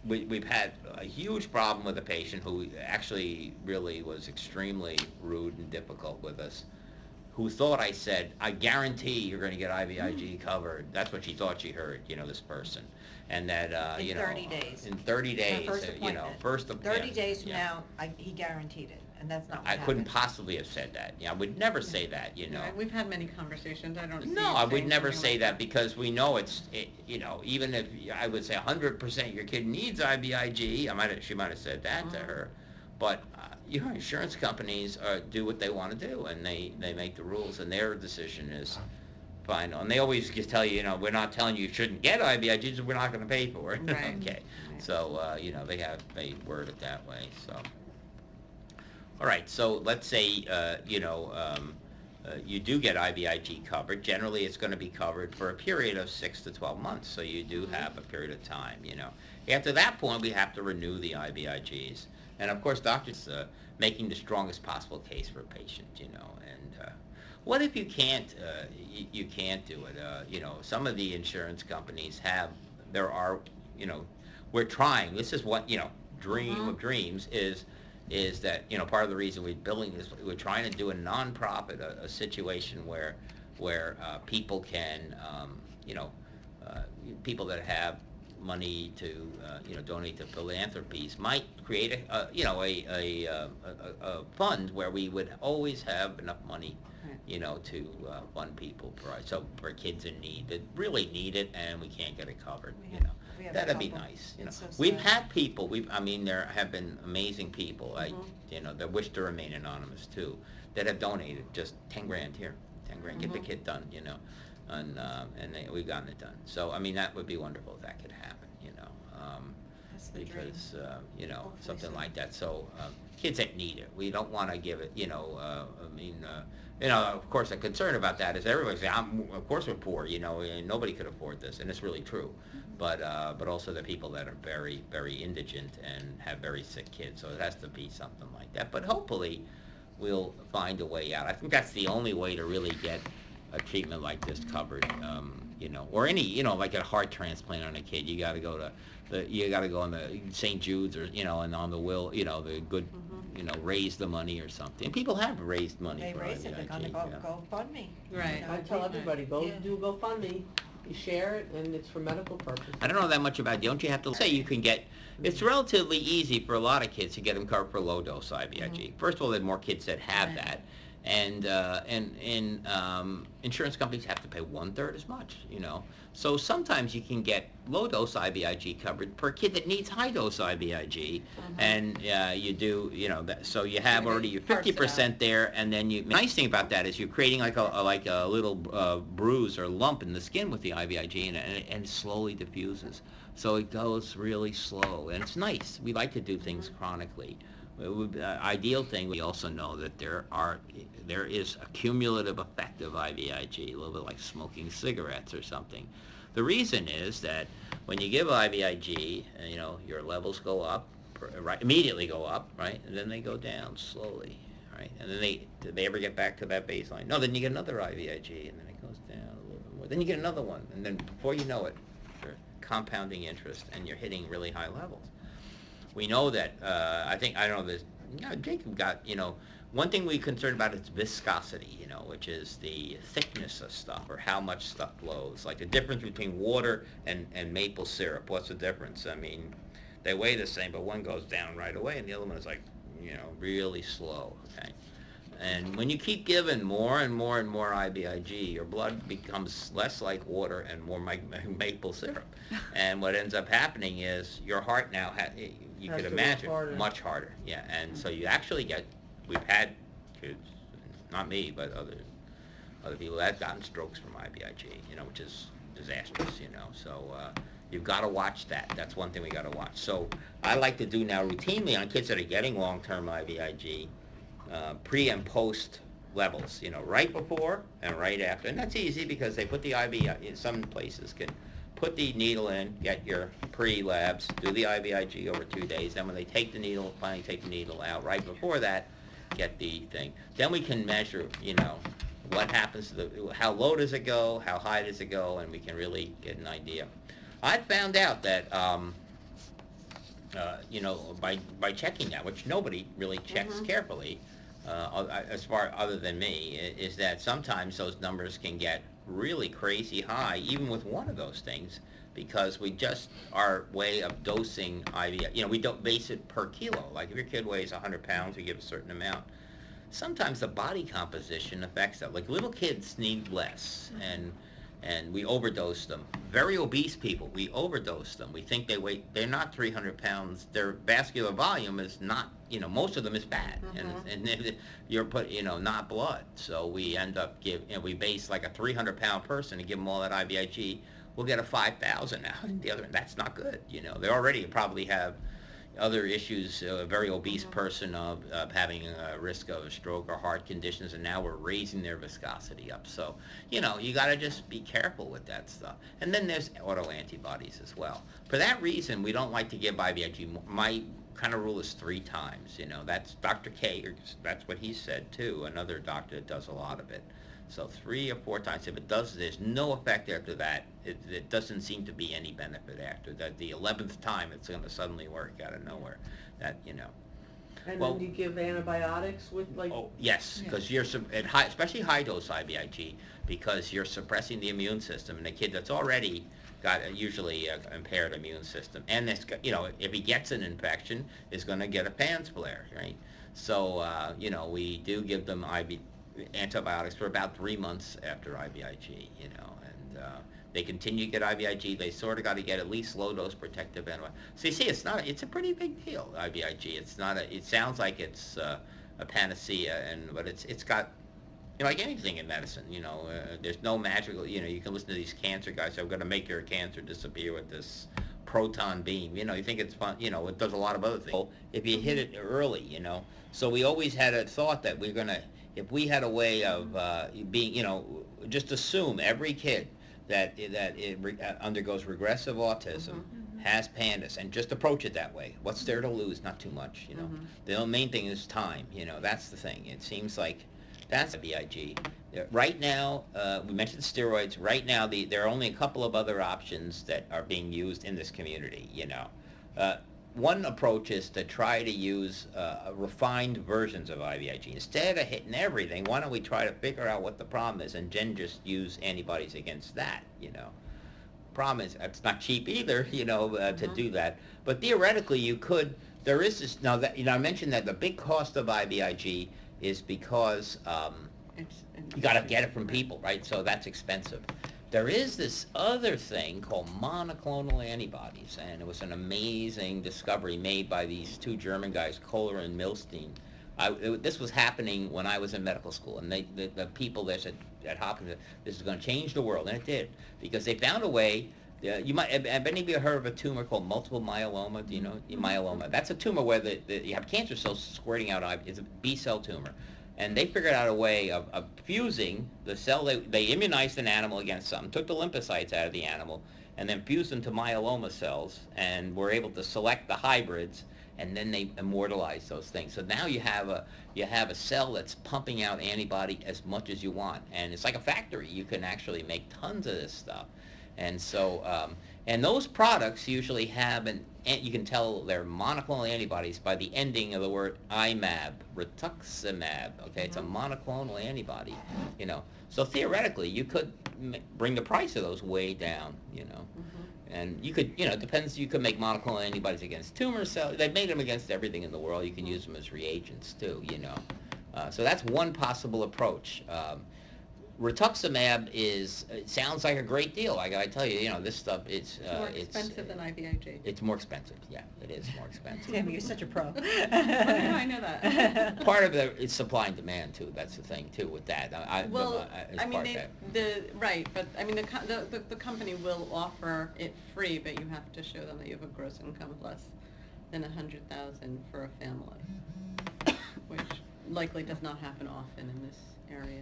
we've had a huge problem with a patient who actually really was extremely rude and difficult with us, who thought I said, I guarantee you're going to get IVIG covered. That's what she thought she heard, this person. And that, In 30 days. In 30 days, First appointment. 30 days from now, he guaranteed it, and that's not what I couldn't happened. possibly have said that. I would never say that, Right, we've had many conversations. I don't see No, you I would saying never something say like that because we know even if I would say 100% your kid needs IVIG, she might have said that to her. But, insurance companies do what they want to do, and they make the rules, and their decision is fine. And they always just tell you, we're not telling you shouldn't get IVIG, so we're not going to pay for it. Right. Okay. Right. So, they word it that way, so. All right, so let's say, you do get IVIG covered. Generally, it's going to be covered for a period of 6 to 12 months, so you do have a period of time, After that point, we have to renew the IVIGs. And, of course, doctors making the strongest possible case for a patient, and what if you can't do it? Some of the insurance companies we're trying. This is what, dream of dreams is that, part of the reason we're building this, we're trying to do a nonprofit, a situation where people can, people that have money to, donate to philanthropies might create a fund where we would always have enough money, to fund people for kids in need that really need it and we can't get it covered, We have a That'd be couple. nice, It's so We've sad. had people, there have been amazing people, that wish to remain anonymous too, that have donated just 10 grand here, 10 grand, get the kid done, and we've gotten it done. So, that would be wonderful if that could happen, That's the dream. because, Hopefully something so. like that. So, kids that need it, we don't want to give it, of course, a concern about that is everybody say, of course we're poor, and nobody could afford this, and it's really true. But also the people that are very, very indigent and have very sick kids. So it has to be something like that. But hopefully we'll find a way out. I think that's the only way to really get a treatment like this covered, or any, like a heart transplant on a kid, you got to go to on the St. Jude's or, and on the will, the good, raise the money or something. And people have raised money They for raise it, they're gonna IVIG, GoFundMe. Right. I tell everybody, go Yeah. do GoFundMe, you share it, and it's for medical purposes. I don't know that much about it. Don't you have to say you can get, it's relatively easy for a lot of kids to get them covered for low dose IVIG. First of all, there are more kids that have Right. that. And insurance companies have to pay 1/3 as much, So sometimes you can get low dose IVIG covered for a kid that needs high dose IVIG, and you do, so you have already your Parse it 50% there, and then the nice thing about that is you're creating like a little bruise or lump in the skin with the IVIG, and it slowly diffuses. So it goes really slow, and it's nice. We like to do things chronically. Ideal thing, we also know that there is a cumulative effect of IVIG, a little bit like smoking cigarettes or something. The reason is that when you give IVIG, your levels go up, right, immediately go up, right, and then they go down slowly, right, and then do they ever get back to that baseline? No, then you get another IVIG, and then it goes down a little bit more. Then you get another one, and then before you know it, you're compounding interest, and you're hitting really high levels. We know that, Jacob got, one thing we're concerned about is viscosity, which is the thickness of stuff or how much stuff flows. Like the difference between water and maple syrup. What's the difference? I mean, they weigh the same, but one goes down right away and the other one is like, really slow, okay? And when you keep giving more and more and more IVIG, your blood becomes less like water and more maple syrup. And what ends up happening is your heart now, you Has could to work imagine, harder. much harder. Yeah, and so you actually we've had kids, not me, but other people that have gotten strokes from IVIG, which is disastrous, So you've got to watch that. That's one thing we got to watch. So I like to do now routinely on kids that are getting long-term IVIG, pre and post levels, right before and right after. And that's easy because they put the IV, some places can put the needle in, get your pre-labs, do the IVIG over 2 days. Then when they finally take the needle out, right before that, get the thing. Then we can measure, what happens to how low does it go, how high does it go, and we can really get an idea. I found out that, by checking that, which nobody really checks carefully, as far other than me, is that sometimes those numbers can get really crazy high, even with one of those things, because we just, our way of dosing IV, we don't base it per kilo. Like if your kid weighs 100 pounds, we give a certain amount. Sometimes the body composition affects that. Like little kids need less, and we overdose them. Very obese people, we overdose them. We think they're not 300 pounds. Their vascular volume is not, most of them is bad. And you're not blood. So we end up we base like a 300-pound person and give them all that IVIG. We'll get a 5,000 out. And the other, that's not good. They already probably have other issues, a very obese person of having a risk of a stroke or heart conditions, and now we're raising their viscosity up. So, you got to just be careful with that stuff. And then there's autoantibodies as well. For that reason, we don't like to give IVIG. My kind of rule is 3 times. That's Dr. K, that's what he said too, another doctor that does a lot of it. So 3 or 4 times. If it does, there's no effect after that. It doesn't seem to be any benefit after that. The 11th time, it's going to suddenly work out of nowhere. And Well- then you give antibiotics with like. Oh, yes, because you're especially high dose IVIG, because you're suppressing the immune system, and a kid that's already got usually an impaired immune system, and it's, if he gets an infection, is going to get a PANS flare, right? So we do give them antibiotics for about 3 months after IVIG, and they continue to get IVIG. They sort of got to get at least low dose protective antibiotics. So you see, it's a pretty big deal, IVIG. It's not it sounds like it's a panacea, but it's got, like anything in medicine, there's no magical, you can listen to these cancer guys say, I'm going to make your cancer disappear with this proton beam. You think it's fun, it does a lot of other things. If you hit it early, So we always had a thought that we're going to, if we had a way of being, just assume every kid that undergoes regressive autism has PANDAS, and just approach it that way. What's there to lose? Not too much, The main thing is time, that's the thing. It seems like That's IVIG. Right now, we mentioned steroids. Right now, there are only a couple of other options that are being used in this community, One approach is to try to use refined versions of IVIG. Instead of hitting everything, why don't we try to figure out what the problem is and then just use antibodies against that, Problem is, it's not cheap either, to do that. But theoretically, you could. There is this now that I mentioned that the big cost of IVIG is because you got to get it from people, right? So that's expensive. There is this other thing called monoclonal antibodies, and it was an amazing discovery made by these two German guys, Kohler and Milstein. This was happening when I was in medical school, and the people there said at Hopkins, this is going to change the world, and it did, because they found a way. You might have any of you heard of a tumor called multiple myeloma? Do you know myeloma? That's a tumor where you have cancer cells squirting out. It's a B cell tumor, and they figured out a way of fusing the cell. They immunized an animal against something, took the lymphocytes out of the animal, and then fused them to myeloma cells, and were able to select the hybrids. And then they immortalize those things. So now you have a cell that's pumping out antibody as much as you want, and it's like a factory. You can actually make tons of this stuff, and so and those products usually have you can tell they're monoclonal antibodies by the ending of the word IMAB, rituximab. Okay, it's a monoclonal antibody. So theoretically you could bring the price of those way down. And you could, it depends, you could make monoclonal antibodies against tumor cells. They've made them against everything in the world. You can use them as reagents too, So that's one possible approach. Rituximab it sounds like a great deal. I gotta tell you, this stuff, it's more expensive than IVIG. It's more expensive, yeah, it is more expensive. Tammy, you're such a pro. Yeah, I know that. Part of it is supply and demand too. That's the thing too with that. The company will offer it free, but you have to show them that you have a gross income less than $100,000 for a family, which likely does not happen often in this area.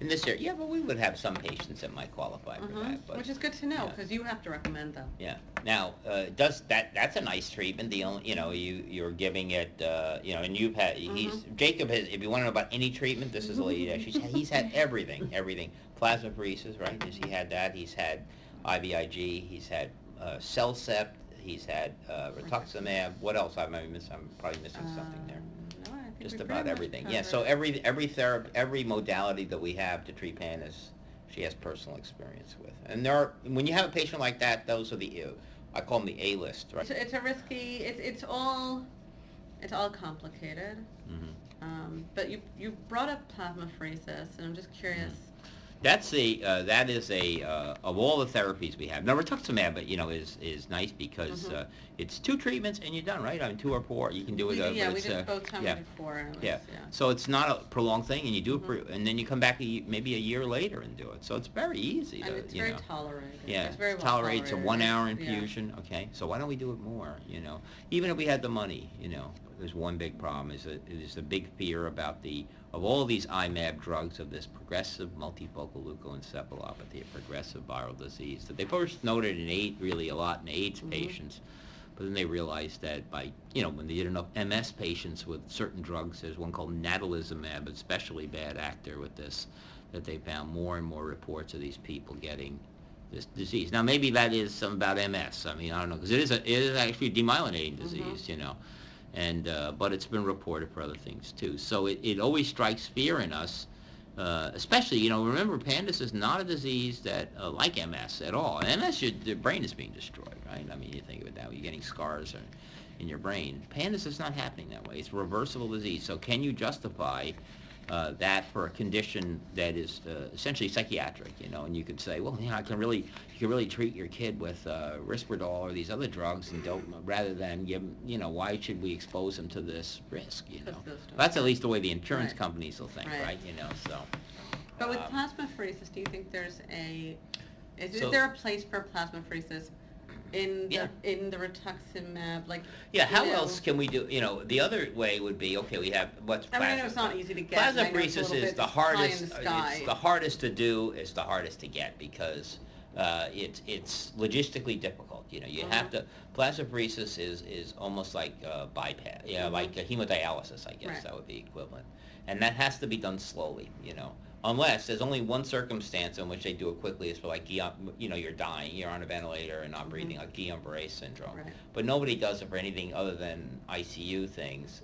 In this area, yeah, but we would have some patients that might qualify for that. But, which is good to know, because you have to recommend them. Yeah. Now, that's a nice treatment. The only, you're giving it, and you've had, Jacob has, if you want to know about any treatment, this is a lady that he's had everything. Plasmapheresis, right? He had that. He's had IVIG. He's had CellCept. He's had rituximab. What else? I'm probably missing something there. Just about everything. Yeah, so every modality that we have to treat PANDAS, she has personal experience with. And when you have a patient like that, those are I call them the A-list, right? It's a risky, it's all complicated. But you brought up plasmapheresis, and I'm just curious. That is of all the therapies we have. Now rituximab, is nice because it's 2 treatments and you're done, right? I mean 2 or 4, you can do it. We did both times before. So it's not a prolonged thing, and you do it and then you come back maybe a year later and do it. So it's very easy. And it's very tolerated. Yeah, it's very well tolerated. It's a 1-hour infusion. Yeah. Okay, so why don't we do it more? Even if we had the money, there's one big problem is the big fear about of all these IMAB drugs of this progressive multifocal leukoencephalopathy, a progressive viral disease that they first noted a lot in AIDS patients, but then they realized that when they did enough MS patients with certain drugs, there's one called natalizumab, a especially bad actor with this, that they found more and more reports of these people getting this disease. Now maybe that is something about MS. I mean, I don't know, because it is actually a demyelinating disease, And but it's been reported for other things too. So it always strikes fear in us, especially remember PANDAS is not a disease that like MS at all. MS, the brain is being destroyed, right? I mean, you think of it that way. You're getting scars in your brain. PANDAS is not happening that way. It's a reversible disease. So can you justify that for a condition that is essentially psychiatric, and you could say, well, you can really treat your kid with Risperdal or these other drugs and don't, rather than give, why should we expose them to this risk, That's at least the way the insurance companies will think, right? So. But with plasmapheresis, do you think is there a place for plasmapheresis in the rituximab, how else can we do? The other way would be, okay, we have what's plasma. I know it's not easy to get. Plasmapheresis is the hardest. It's the hardest to do. It's the hardest to get because it's logistically difficult. You know, you have to, plasmapheresis is almost like bypass, like hemodialysis, I guess. Right. That would be equivalent. And that has to be done slowly, you know. Unless there's only one circumstance in which they do it quickly, is for like, you know, you're dying, you're on a ventilator and not breathing, like Guillain-Barré syndrome. Right. But nobody does it for anything other than ICU things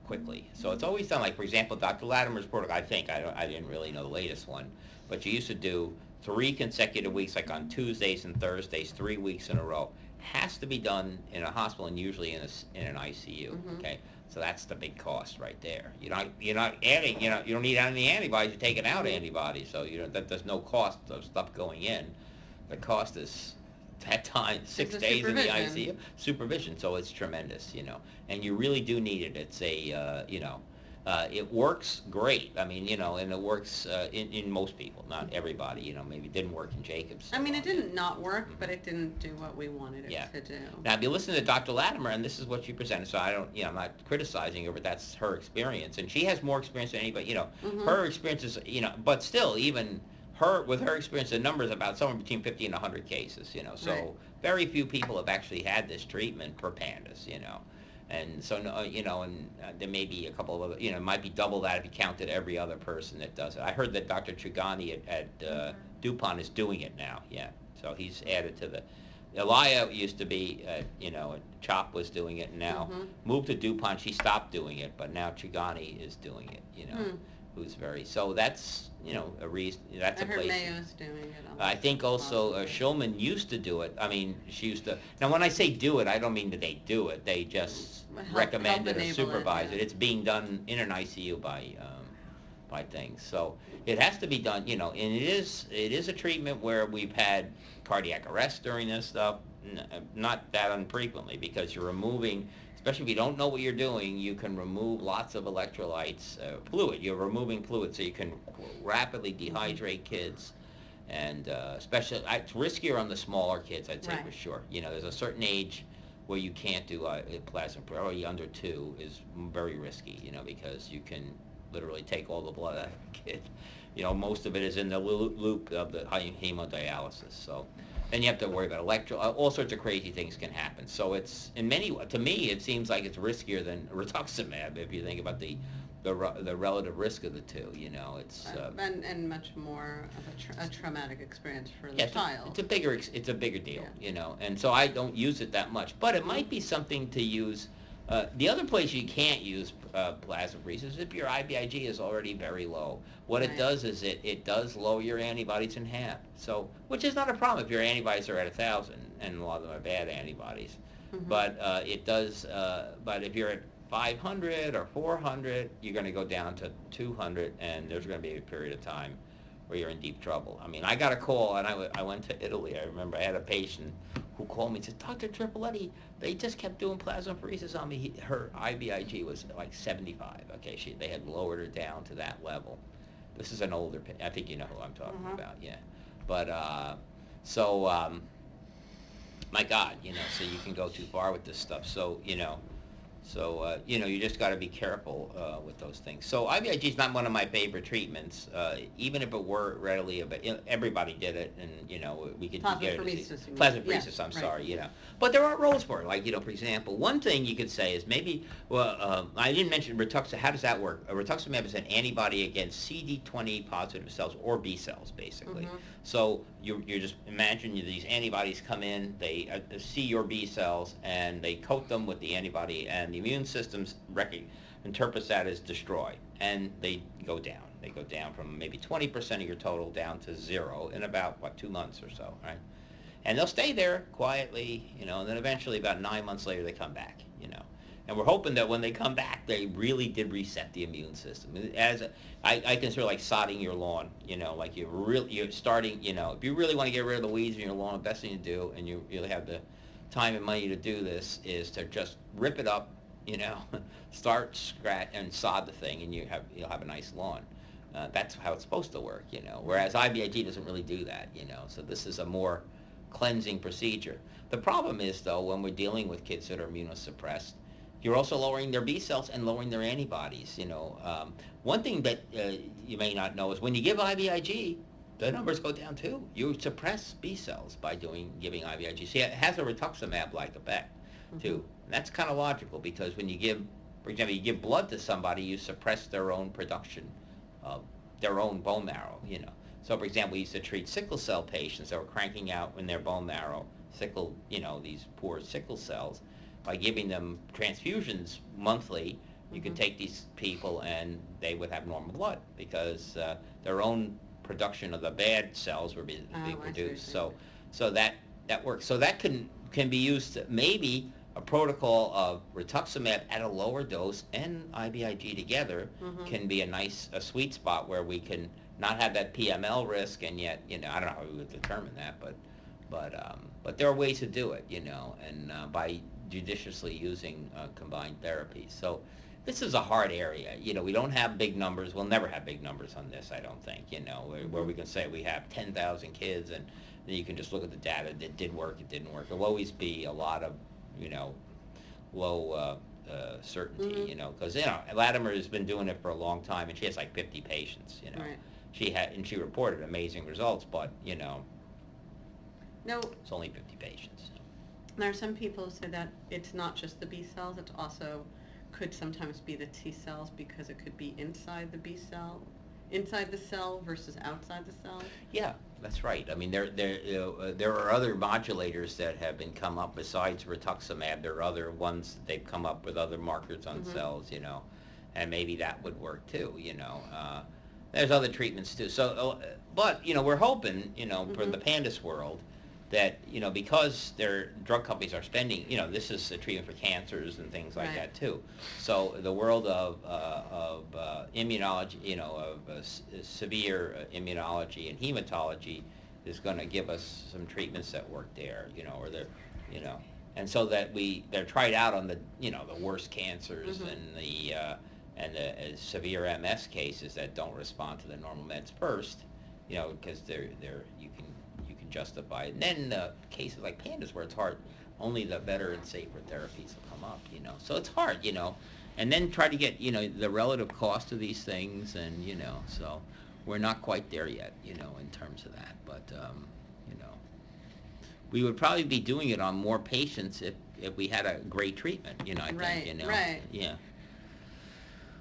quickly. So it's always done, like, for example, Dr. Latimer's protocol, I think, I didn't really know the latest one, but you used to do 3 consecutive weeks, like on Tuesdays and Thursdays, 3 weeks in a row. Has to be done in a hospital and usually in an ICU, okay? So that's the big cost right there. You're not adding, you don't need any antibodies, you're taking out antibodies, so there's no cost of stuff going in. The cost is that time, 6 days in the ICU, supervision, so it's tremendous, you know, and you really do need it. It's a, it works great. I mean, you know, and it works in most people, not everybody. You know, maybe it didn't work in Jacob's. I mean, it didn't not work, but it didn't do what we wanted it to do. Now, if you listen to Dr. Latimer, and this is what she presented, so I don't, I'm not criticizing her, but that's her experience, and she has more experience than anybody. You know, her experience is, but still, even with her experience, the numbers about somewhere between 50 and 100 cases. You know, so very few people have actually had this treatment for pandas. You know. And so, and there may be a couple of other, it might be double that if you counted every other person that does it. I heard that Dr. Trigani at DuPont is doing it now, So he's added to the, Elia used to be, CHOP was doing it, and now moved to DuPont. She stopped doing it, but now Trigani is doing it, who's so that's, a reason, that's a place. I heard Mayo's doing it. I think also Schulman used to do it. I mean, she used to. Now, when I say do it, I don't mean that they do it. They just recommend it or supervise it. It's being done in an ICU by things. So it has to be done, and it is a treatment where we've had cardiac arrest during this stuff, not that infrequently, because you're removing. Especially if you don't know what you're doing, you can remove lots of electrolytes, fluid. You're removing fluid, so you can rapidly dehydrate kids, and especially it's riskier on the smaller kids, I'd say for sure. There's a certain age where you can't do plasma. Probably under 2 is very risky, because you can literally take all the blood out of a kid. Most of it is in the loop of the hemodialysis. So. Then you have to worry about all sorts of crazy things can happen. So it's, to me, it seems like it's riskier than rituximab if you think about the relative risk of the two. It's and much more of a traumatic experience for the child. It's a bigger deal, and so I don't use it that much. But it might be something to use. The other place you can't use plasmapheresis is if your IVIG is already very low. What it does is it does lower your antibodies in half. So, which is not a problem if your antibodies are at 1,000, and a lot of them are bad antibodies. But it does. But if you're at 500 or 400, you're going to go down to 200, and there's going to be a period of time where you're in deep trouble. I mean, I got a call, and I went to Italy. I remember I had a patient who called me and said, Dr. Trifiletti, they just kept doing plasmapheresis on me. Her IVIG was like 75. Okay, they had lowered her down to that level. This is an older patient. I think you know who I'm talking about, But, my God, so you can go too far with this stuff. So, you just got to be careful with those things. So IVIG is not one of my favorite treatments, even if it were readily available. Everybody did it, and we could plasmapheresis. I'm sorry, but there are roles for it. Like for example, one thing you could say is maybe. Well, I didn't mention rituximab. How does that work? Rituximab is an antibody against CD20 positive cells or B cells, basically. So you just imagine these antibodies come in, they see your B cells, and they coat them with the antibody, and the immune system interprets that as destroy, and they go down. They go down from maybe 20% of your total down to 0 in about, 2 months or so, right? And they'll stay there quietly, and then eventually about 9 months later they come back, And we're hoping that when they come back, they really did reset the immune system. I consider like sodding your lawn, like you're starting, if you really want to get rid of the weeds in your lawn, the best thing to do, and you really have the time and money to do this, is to just rip it up, start scratch and sod the thing, and you'll have a nice lawn. That's how it's supposed to work, Whereas IVIG doesn't really do that, So this is a more cleansing procedure. The problem is, though, when we're dealing with kids that are immunosuppressed, you're also lowering their B cells and lowering their antibodies. One thing that you may not know is when you give IVIG, the numbers go down too. You suppress B cells by giving IVIG. See, it has a rituximab-like effect too. And that's kind of logical because when you give, for example, you give blood to somebody, you suppress their own production of their own bone marrow, you know. So, for example, we used to treat sickle cell patients that were cranking out in their bone marrow, these poor sickle cells. By giving them transfusions monthly, you could take these people and they would have normal blood because their own production of the bad cells were being produced. So that works. So that can be used maybe a protocol of rituximab at a lower dose and IVIG together can be a sweet spot where we can not have that PML risk, and yet, I don't know how we would determine that, but there are ways to do it, and by judiciously using combined therapies. So this is a hard area. We don't have big numbers. We'll never have big numbers on this, I don't think, where we can say we have 10,000 kids and then you can just look at the data. It did work, it didn't work. There'll always be a lot of, low certainty, because, Latimer has been doing it for a long time and she has like 50 patients, Right. She reported amazing results, but, No, it's only 50 patients. there are some people who say that it's not just the B cells, it also could sometimes be the T cells because it could be inside the B cell, inside the cell versus outside the cell. Yeah, that's right. I mean, there are other modulators that have been come up besides rituximab. There are other ones that they've come up with other markers on cells, and maybe that would work too, There's other treatments too. So, but, we're hoping, for the PANDAS world that, because their drug companies are spending, this is a treatment for cancers and things like that too. So the world of immunology, severe immunology and hematology is going to give us some treatments that work there, or they're, and so that they're tried out on the, the worst cancers and the severe MS cases that don't respond to the normal meds first, because you can justify it. And then cases like PANDAS where it's hard, only the better and safer therapies will come up, So it's hard, and then try to get, the relative cost of these things and, so we're not quite there yet, in terms of that. But, we would probably be doing it on more patients if we had a great treatment, I think, Right. Yeah.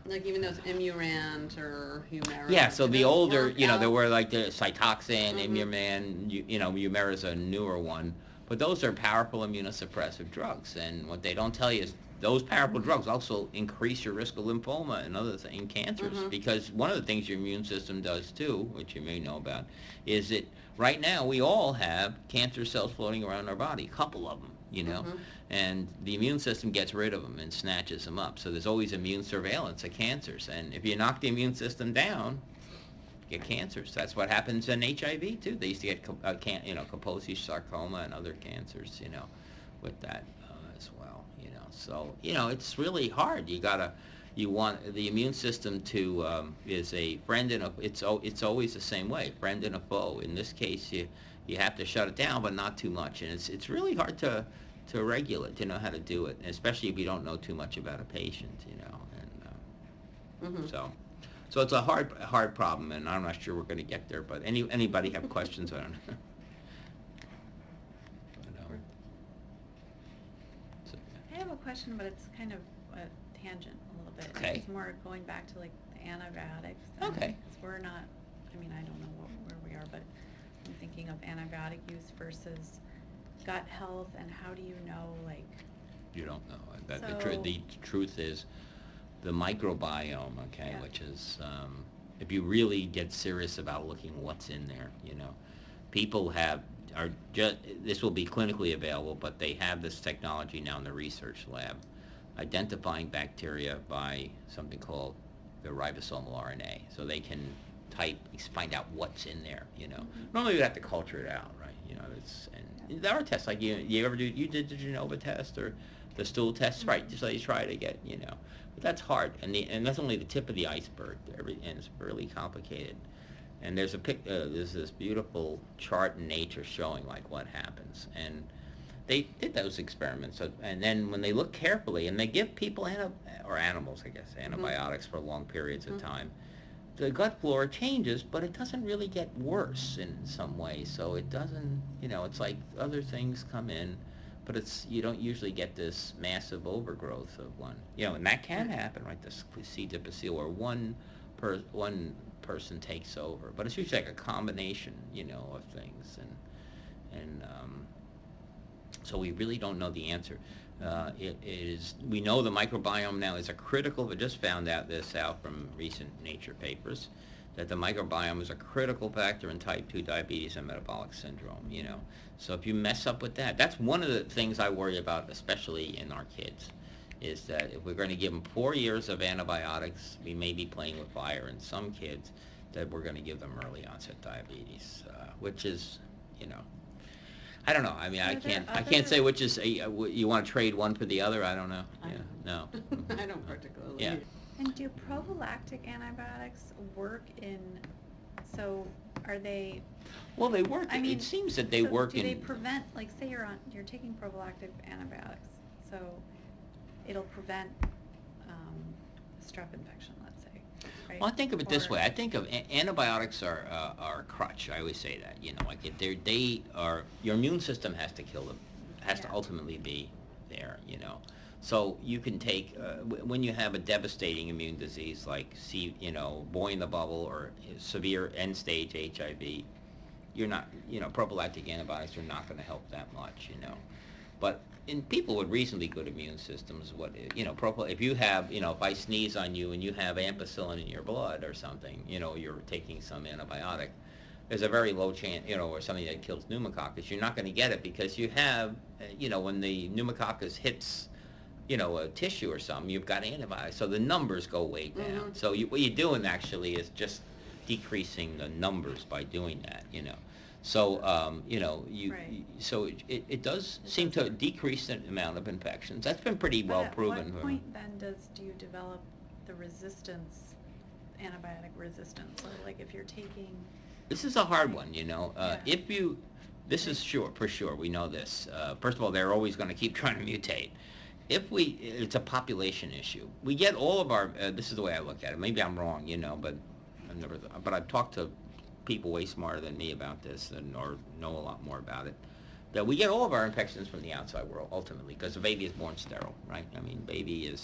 Like even those Imurans or Humira. Yeah, so the those older, work there out? were like the Cytoxan, Imuran, Humira's a newer one, but those are powerful immunosuppressive drugs, and what they don't tell you is those powerful drugs also increase your risk of lymphoma and other cancers, because one of the things your immune system does too, which you may know about, is that right now we all have cancer cells floating around our body, a couple of them, and the immune system gets rid of them and snatches them up. So there's always immune surveillance of cancers, and if you knock the immune system down, you get cancers. That's what happens in HIV too. They used to get Kaposi's sarcoma and other cancers, with that as well, So it's really hard. You want the immune system to is a friend and it's always the same way, friend and a foe. In this case, you have to shut it down, but not too much, and it's really hard to regulate, to know how to do it, especially if you don't know too much about a patient, and so it's a hard problem, and I'm not sure we're going to get there. But anybody have questions on it? I have a question, but it's kind of a tangent a little bit. Okay. It's more going back to like the antibiotics. Okay. Because we're not, I don't know where we are, but I'm thinking of antibiotic use versus gut health, and how do you know, like... You don't know. So- The truth is the microbiome, which is, if you really get serious about looking what's in there, people this will be clinically available, but they have this technology now in the research lab, identifying bacteria by something called the ribosomal RNA. So they can find out what's in there, Normally you have to culture it out, right? There are tests, like you ever did the Genova test or the stool test, right? So you try to get, but that's hard, and that's only the tip of the iceberg, and it's really complicated. And there's there's this beautiful chart in Nature showing like what happens, and they did those experiments, and then when they look carefully, and they give people or animals, I guess, antibiotics for long periods of time, the gut flora changes, but it doesn't really get worse in some way. So it doesn't, it's like other things come in, but you don't usually get this massive overgrowth of one. And that can happen, right? This C. difficile, or one person takes over, but it's usually like a combination, of things, and so we really don't know the answer. We know the microbiome now is a critical, we just found out from recent Nature papers, that the microbiome is a critical factor in type 2 diabetes and metabolic syndrome, So if you mess up with that, that's one of the things I worry about, especially in our kids, is that if we're going to give them 4 years of antibiotics, we may be playing with fire in some kids, that we're going to give them early onset diabetes, which is, I don't know. I mean, I can't say which is you want to trade one for the other. I don't know. No. I don't particularly. Yeah. And do prophylactic antibiotics work so are they? Well, they work. I mean, it seems that they work do they prevent, like, say you're taking prophylactic antibiotics, so it'll prevent strep infection, let's say, right? Well, I think of it this way. I think of antibiotics are a crutch. I always say that. They are. Your immune system has to kill them. Has to ultimately be there. So you can take when you have a devastating immune disease like boy in the bubble or severe end stage HIV. You're not. Prophylactic antibiotics are not going to help that much. But in people with reasonably good immune systems, if you have, if I sneeze on you and you have ampicillin in your blood or something, you're taking some antibiotic, there's a very low chance, or something that kills pneumococcus, you're not going to get it because you have, when the pneumococcus hits, a tissue or something, you've got antibiotics, so the numbers go way down. Mm-hmm. So what you're doing actually is just decreasing the numbers by doing that, So, Right. so it does seem to decrease the amount of infections. That's been pretty well proven. At what point then do you develop the resistance, antibiotic resistance? So like if you're taking. This is a hard one, Yeah. This is for sure, we know this. First of all, they're always going to keep trying to mutate. It's a population issue. We get all of our, this is the way I look at it. Maybe I'm wrong, but I've talked to people way smarter than me about this or know a lot more about it, that we get all of our infections from the outside world ultimately because the baby is born sterile, right? I mean, baby it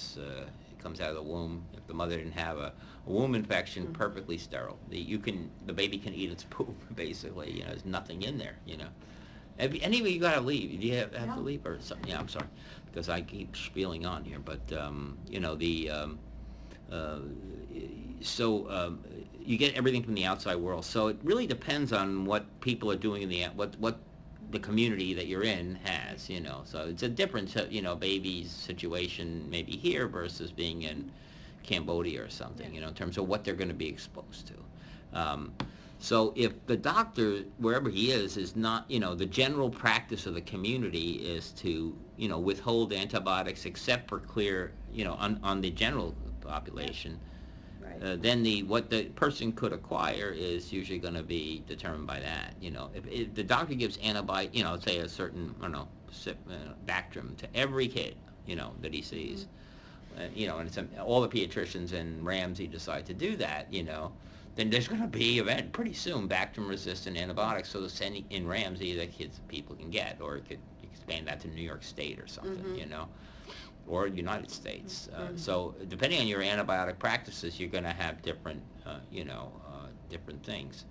comes out of the womb. If the mother didn't have a womb infection, perfectly sterile. The baby can eat its poop basically. There's nothing in there. Anyway, you gotta leave. Do you have to leave or something? Yeah, I'm sorry because I keep spieling on here, but you get everything from the outside world. So it really depends on what people are doing what the community that you're in has, So it's a different, baby's situation maybe here versus being in Cambodia or something, in terms of what they're going to be exposed to. So if the doctor, wherever he is not, the general practice of the community is to, withhold antibiotics except for clear, on the general population. Right. Then what the person could acquire is usually going to be determined by that. If the doctor gives antibiotic, say a certain, Bactrim to every kid, that he sees, and all the pediatricians in Ramsey decide to do that, then there's going to be pretty soon Bactrim-resistant antibiotics. So in Ramsey that people can get, or it could expand that to New York State or something, or United States. So depending on your antibiotic practices, you're going to have different, different things.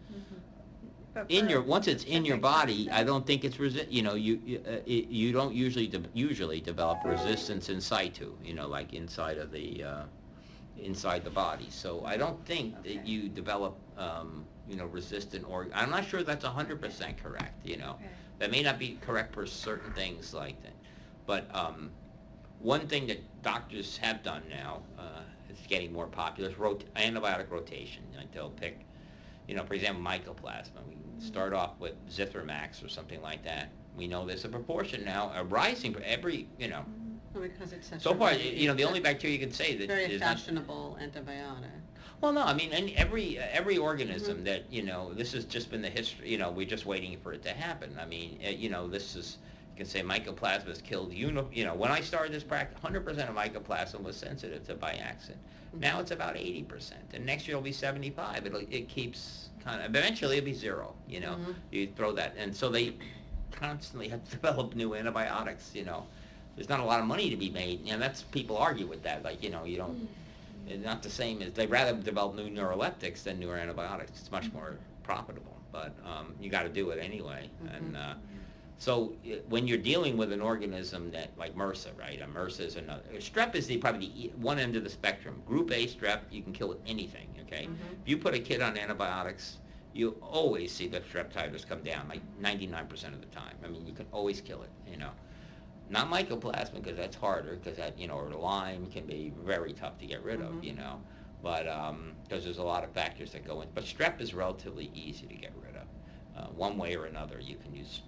But Once it's in your body, I don't think it's you don't usually develop resistance in situ, like inside the body. So I don't think that you develop, resistant I'm not sure that's 100% correct, That may not be correct for certain things like that. But one thing that doctors have done now, it's getting more popular, is antibiotic rotation. Like they'll pick, for example, mycoplasma. We start off with Zithromax or something like that. We know there's a proportion now, a rising for every, Well, because it's such So a far, very- the only bacteria you can say that very is not. fashionable antibiotic. Well, no, I mean, every organism that, this has just been the history, we're just waiting for it to happen. I mean, this is can say mycoplasma killed, when I started this practice, 100% of mycoplasma was sensitive to biaxin. Now it's about 80%, and next year it'll be 75. It keeps eventually it'll be 0, you throw that, and so they constantly have to develop new antibiotics, There's not a lot of money to be made, and that's, people argue with that, like, you don't, it's not the same as, they'd rather develop new neuroleptics than newer antibiotics. It's much more profitable, but you got to do it anyway. And so when you're dealing with an organism that, like MRSA, right? MRSA is another. Strep is probably the one end of the spectrum. Group A strep, you can kill with anything, okay? If you put a kid on antibiotics, you always see the strep titers come down, like 99% of the time. I mean, you can always kill it, Not mycoplasma, because that's harder, because that, or Lyme can be very tough to get rid of, But, because there's a lot of factors that go in. But strep is relatively easy to get rid of. One way or another, you can use,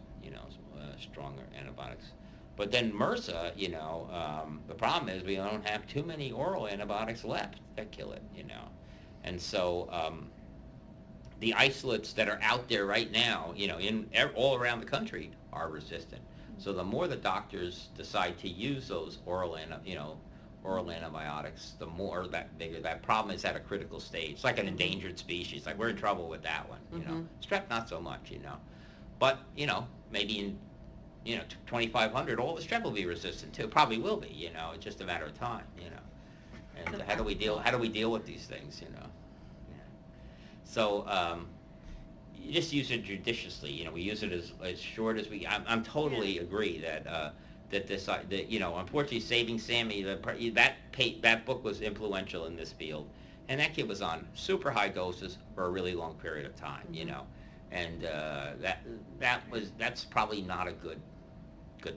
stronger antibiotics. But then MRSA, the problem is we don't have too many oral antibiotics left that kill it, And so, the isolates that are out there right now, all around the country are resistant. So the more the doctors decide to use those oral antibiotics, the more that problem is at a critical stage. It's like an endangered species. Like, we're in trouble with that one, Strep, not so much, But, maybe in, 2,500, all the strep will be resistant too. Probably will be, It's just a matter of time, And how do we deal with these things, So, you just use it judiciously. We use it as short as we. I'm totally agree that this, unfortunately, Saving Sammy, that book was influential in this field, and that kid was on super high doses for a really long period of time, and that's probably not a good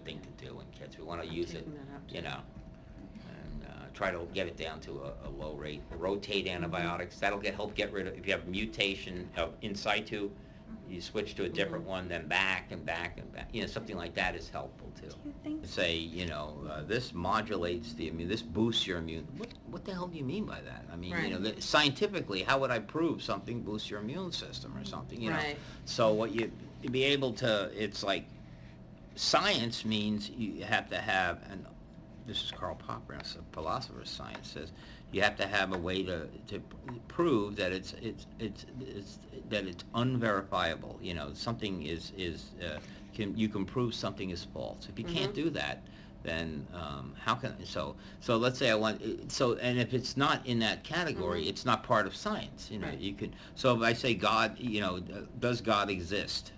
thing to do in kids. We want to use it, and try to get it down to a low rate. Rotate antibiotics. That'll help get rid of, if you have mutation of in situ, you switch to a different one, then back and back and back. Something like that is helpful too. Do you think? Say, this modulates the immune, this boosts your immune. What the hell do you mean by that? I mean, Right. Scientifically, how would I prove something boosts your immune system or something? Right. So what you be able to, it's like, science means you have to have, and this is Karl Popper, a philosopher of science, says you have to have a way to prove that it's unverifiable. Something you can prove something is false. If you can't do that, then how can so let's say and if it's not in that category, it's not part of science. Right. You could, so if I say God, does God exist?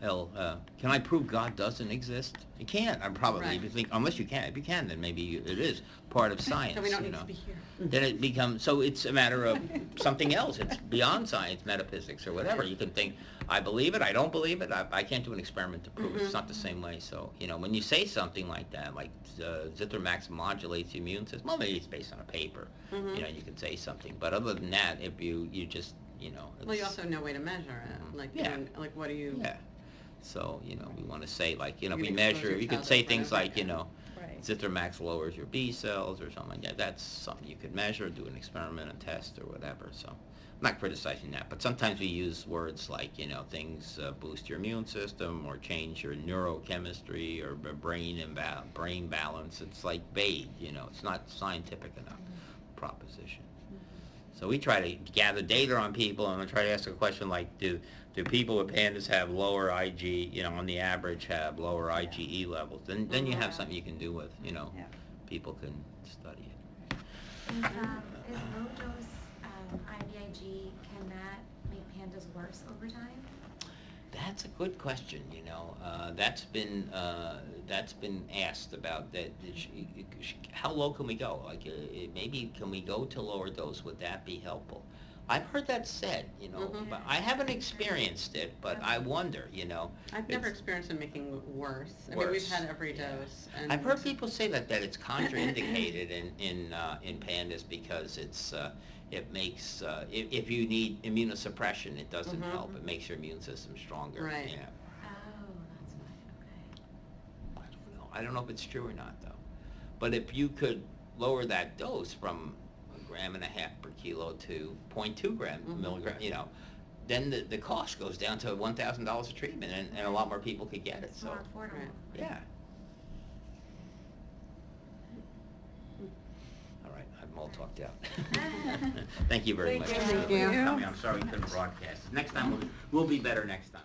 Can I prove God doesn't exist? You can't. I'm probably, Right. if you think, unless you can. If you can, then maybe it is part of science. So we don't need to be here. Then it becomes, so it's a matter of something else. It's beyond science, metaphysics, or whatever. You can think, I believe it, I don't believe it, I can't do an experiment to prove it. It's not the same way. So, when you say something like that, like Zithromax modulates the immune system, well, maybe it's based on a paper. You can say something. But other than that, if you just, Well, you also have no way to measure it. Like, like what do you... Yeah. So, we want to say, like, we can measure, expose you could yourself say to things whatever, like, Right. Zithromax lowers your B cells or something like that. That's something you could measure, do an experiment, a test, or whatever. So, I'm not criticizing that, but sometimes we use words like, things boost your immune system or change your neurochemistry or brain balance. It's like vague, it's not scientific enough proposition. So we try to gather data on people, and I try to ask a question like, do people with pandas have lower IG, on the average have lower IgE levels? Then you have something you can do with, people can study it. Is low dose IVIG, can that make pandas worse over time? That's a good question. That's been asked about that. How low can we go? Like, maybe can we go to lower dose? Would that be helpful? I've heard that said, but I haven't experienced it. But I wonder, I've never experienced it making worse. I mean, we've had every dose. And I've heard people say that it's contraindicated in pandas because it makes if you need immunosuppression, it doesn't help. It makes your immune system stronger. Right. Yeah. Oh, that's why, okay. I don't know if it's true or not though. But if you could lower that dose from 1.5 grams per kilo to 0.2 milligram, then the cost goes down to $1,000 a treatment, and a lot more people could get it, It's so. more affordable. Right. Yeah. All right, I'm all talked out. Thank you very much. Thank you. for Thank you. coming. I'm sorry we couldn't broadcast. Next time, we'll be better next time.